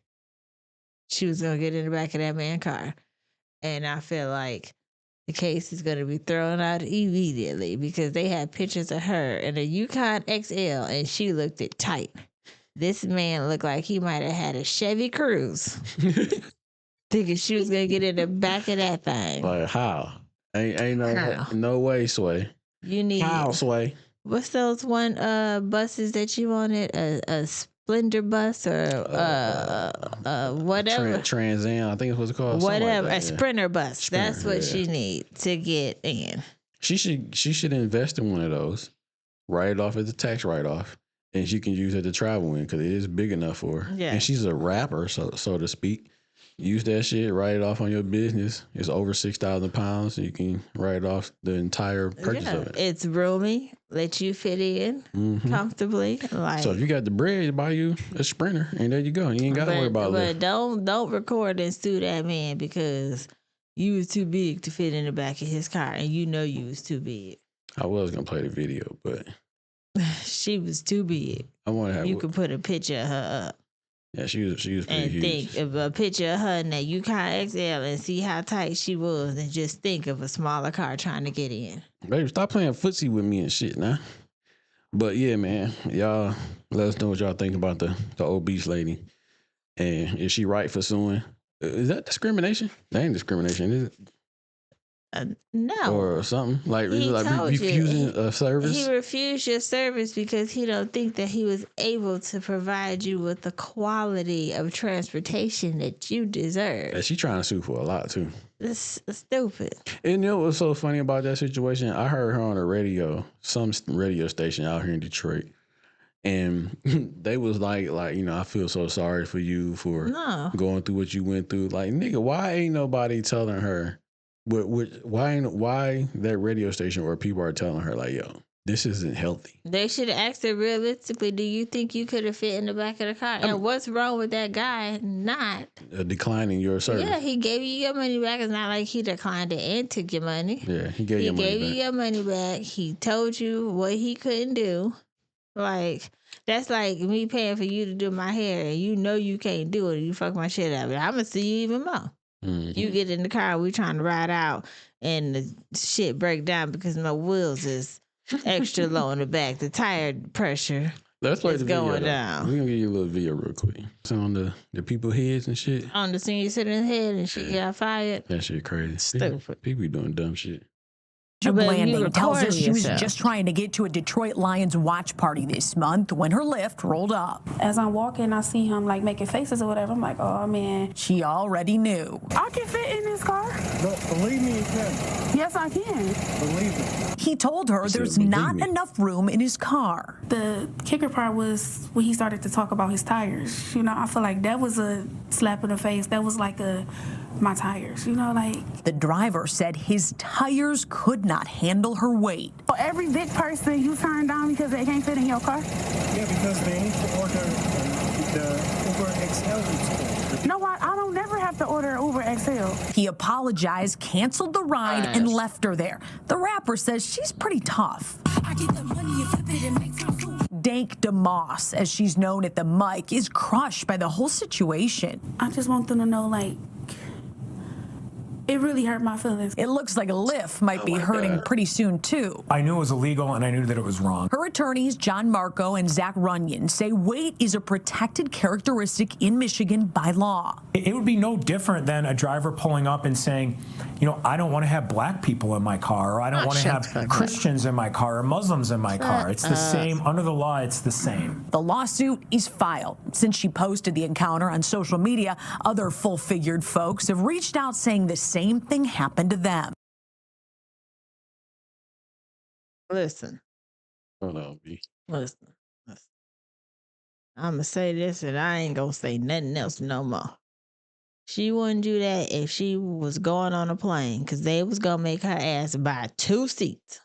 she was gonna get in the back of that man's car. And I feel like the case is gonna be thrown out immediately because they had pictures of her in a Yukon XL and she looked it tight. This man looked like he might have had a Chevy Cruze. Thinking she was gonna get in the back of that thing. Like how? Ain't no way, Sway. You need how, Sway? What's those one buses that you wanted? A Splendor bus or whatever. Trans Am, I think it's what's it called. Whatever, like a Sprinter bus. Sprinter, That's what she needs to get in. She should invest in one of those, write it off as a tax write off, and she can use it to travel in because it is big enough for her. Yeah. And she's a rapper, so to speak. Use that shit, write it off on your business. It's over 6,000 pounds, so you can write off the entire purchase of it. It's roomy, let you fit in comfortably. Like, so if you got the bread, buy you a Sprinter, and there you go. You ain't got to worry about it. But don't record and sue that man because you was too big to fit in the back of his car, and you know you was too big. I was gonna play the video, but she was too big. I want to have. You could put a picture of her up. Yeah, she was pretty and huge. think of a picture of her in that Yukon XL and see how tight she was, and just think of a smaller car trying to get in. Baby, stop playing footsie with me and shit now. But yeah, man, y'all let us know what y'all think about the obese lady, and is she right for suing? Is that discrimination? That ain't discrimination, is it? No. Or something like told refusing a service. He refused your service because he don't think that he was able to provide you with the quality of transportation that you deserve. Yeah, she trying to sue for a lot too. It's stupid. And you know what's so funny about that situation? I heard her on the radio, some radio station out here in Detroit. And they was like, you know, I feel so sorry for you for going through what you went through. Like, nigga, why ain't nobody telling her? Why that radio station where people are telling her like, yo, this isn't healthy? They should have asked her realistically, do you think you could have fit in the back of the car? And what's wrong with that guy not declining your service? Yeah, he gave you your money back. It's not like he declined it and took your money. Yeah, he gave you your money back. He told you what he couldn't do. Like, that's like me paying for you to do my hair and you know you can't do it. You fuck my shit up. I'm going to see you even more. You get in the car, we trying to ride out, and the shit break down because my wheels is extra low in the back. The tire pressure Let's play is the video, going though. down. We're going to give you a little video real quick. It's on the people heads and shit. On the senior citizen head and shit got fired. That shit crazy. Stupid. People doing dumb shit. But if you Blanding tells us recording she was yourself. just trying to get to a Detroit Lions watch party this month when her Lyft rolled up. As I'm walking, I see him like making faces or whatever. I'm like, oh man. She already knew. I can fit in this car. But believe me, you can. Yes, I can. Believe me. He told her there's not enough room in his car. The kicker part was when he started to talk about his tires. You know, I feel like that was a slap in the face. That was like my tires, you know, like. The driver said his tires could not handle her weight. For every big person you turn down because they can't fit in your car? Yeah, because they need to order the Uber XL. No, I don't never have to order Uber XL. He apologized, canceled the ride, and left her there. The rapper says she's pretty tough. I get the money and flip it and make time food. Dank DeMoss, as she's known at the mic, is crushed by the whole situation. I just want them to know, like, it really hurt my feelings. It looks like Lyft might be hurting pretty soon, too. I knew it was illegal, and I knew that it was wrong. Her attorneys, John Marco and Zach Runyon, say weight is a protected characteristic in Michigan by law. It would be no different than a driver pulling up and saying, you know, I don't want to have black people in my car, or I don't want to have Christians in my car, or Muslims in my car. It's the same. Under the law, it's the same. The lawsuit is filed. Since she posted the encounter on social media, other full-figured folks have reached out saying the same thing happened to them. Listen. Hold on, B. Listen. I'm going to say this and I ain't going to say nothing else no more. She wouldn't do that if she was going on a plane because they was going to make her ass buy 2 seats.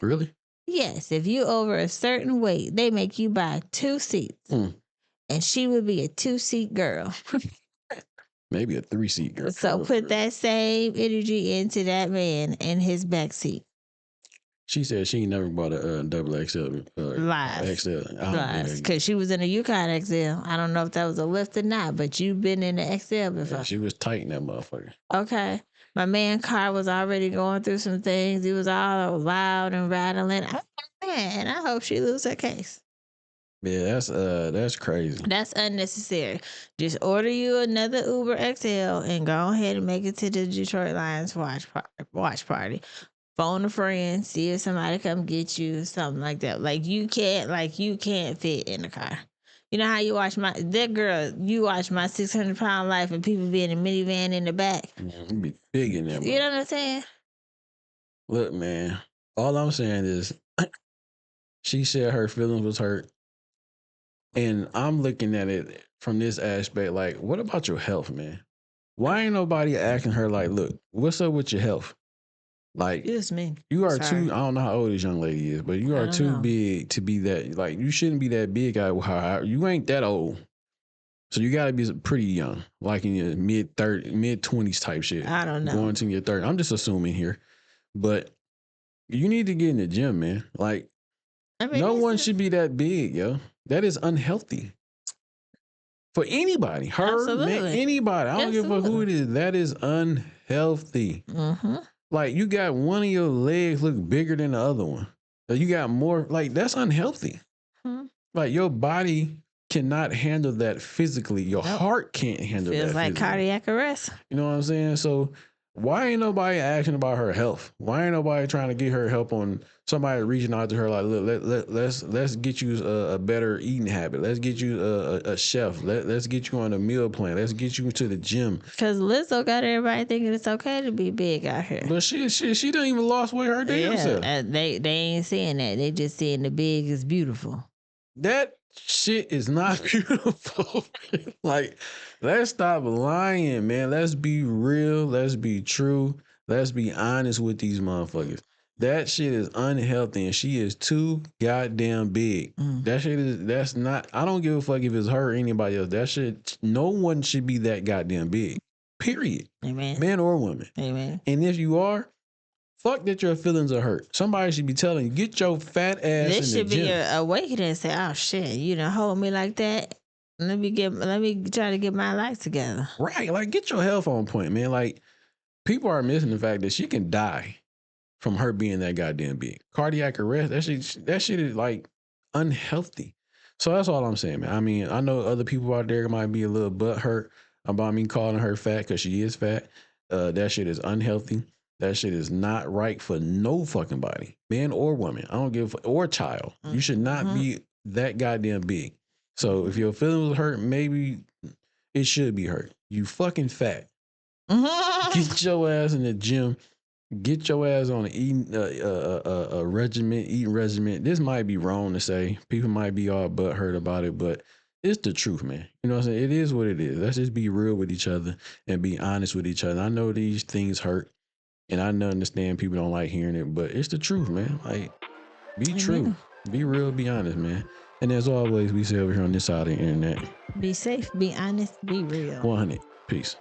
Really? Yes. If you over a certain weight, they make you buy 2 seats. And she would be a 2-seat girl. Maybe a 3-seat girl. So put that same energy into that man in his back seat. She said she ain't never bought a double XL. Lies. XL. Lies. Because she was in a Yukon XL. I don't know if that was a lift or not, but you've been in the XL before. Yeah, she was tight in that motherfucker. Okay. My man's car was already going through some things. He was all loud and rattling. Man, I hope she lose her case. Yeah, that's crazy. That's unnecessary. Just order you another Uber XL and go ahead and make it to the Detroit Lions watch party. Phone a friend, see if somebody come get you, something like that. You can't fit in the car. You know how you watch my 600-pound life and people be in a minivan in the back? You be big in there. You know what I'm saying? Look, man, all I'm saying is she said her feelings was hurt. And I'm looking at it from this aspect, like, what about your health, man? Why ain't nobody asking her, like, look, what's up with your health? Like, it's me. You are Sorry. too, I don't know how old this young lady is, but you are too big to be that, like, you shouldn't be that big. You ain't that old. So you got to be pretty young, like in your mid-20s type shit. I don't know. Going to your 30s. I'm just assuming here. But you need to get in the gym, man. Like, no one should be that big, yo. That is unhealthy. For anybody. Her, man, anybody. I don't give a fuck who it is. That is unhealthy. Like, you got one of your legs look bigger than the other one. You got more, like, that's unhealthy. Like, your body cannot handle that physically. Your heart can't handle that Feels like physically. cardiac arrest. You know what I'm saying? So why ain't nobody asking about her health? Why ain't nobody trying to get her help on somebody reaching out to her like, look, let's get you a better eating habit. Let's get you a chef. Let's get you on a meal plan. Let's get you to the gym. Because Lizzo got everybody thinking it's okay to be big out here. But she done even lost weight her damn self. They ain't saying that. They just saying the big is beautiful. That shit is not beautiful. Like, let's stop lying, man. Let's be real. Let's be true. Let's be honest with these motherfuckers. That shit is unhealthy, and she is too goddamn big. That shit that's not, I don't give a fuck if it's her or anybody else. That shit, no one should be that goddamn big. Period. Amen. Man or woman. Amen. And if you are, fuck that your feelings are hurt. Somebody should be telling you, get your fat ass in the gym. This should be a awakening and say, oh shit, you done hold me like that. Let me try to get my life together. Right. Like, get your health on point, man. Like, people are missing the fact that she can die from her being that goddamn big. Cardiac arrest, that shit is like unhealthy. So that's all I'm saying, man. I mean, I know other people out there might be a little butthurt about me calling her fat because she is fat. That shit is unhealthy. That shit is not right for no fucking body, man or woman. I don't give or child. You should not be that goddamn big. So if your feelings hurt, maybe it should be hurt. You fucking fat. Get your ass in the gym. Get your ass on an eating a eating regimen. This might be wrong to say. People might be all butthurt about it, but it's the truth, man. You know what I'm saying? It is what it is. Let's just be real with each other and be honest with each other. I know these things hurt, and I understand people don't like hearing it, but it's the truth, man. Like, be true, be real, be honest, man. And as always, we say over here on this side of the internet, be safe, be honest, be real. 100. Peace.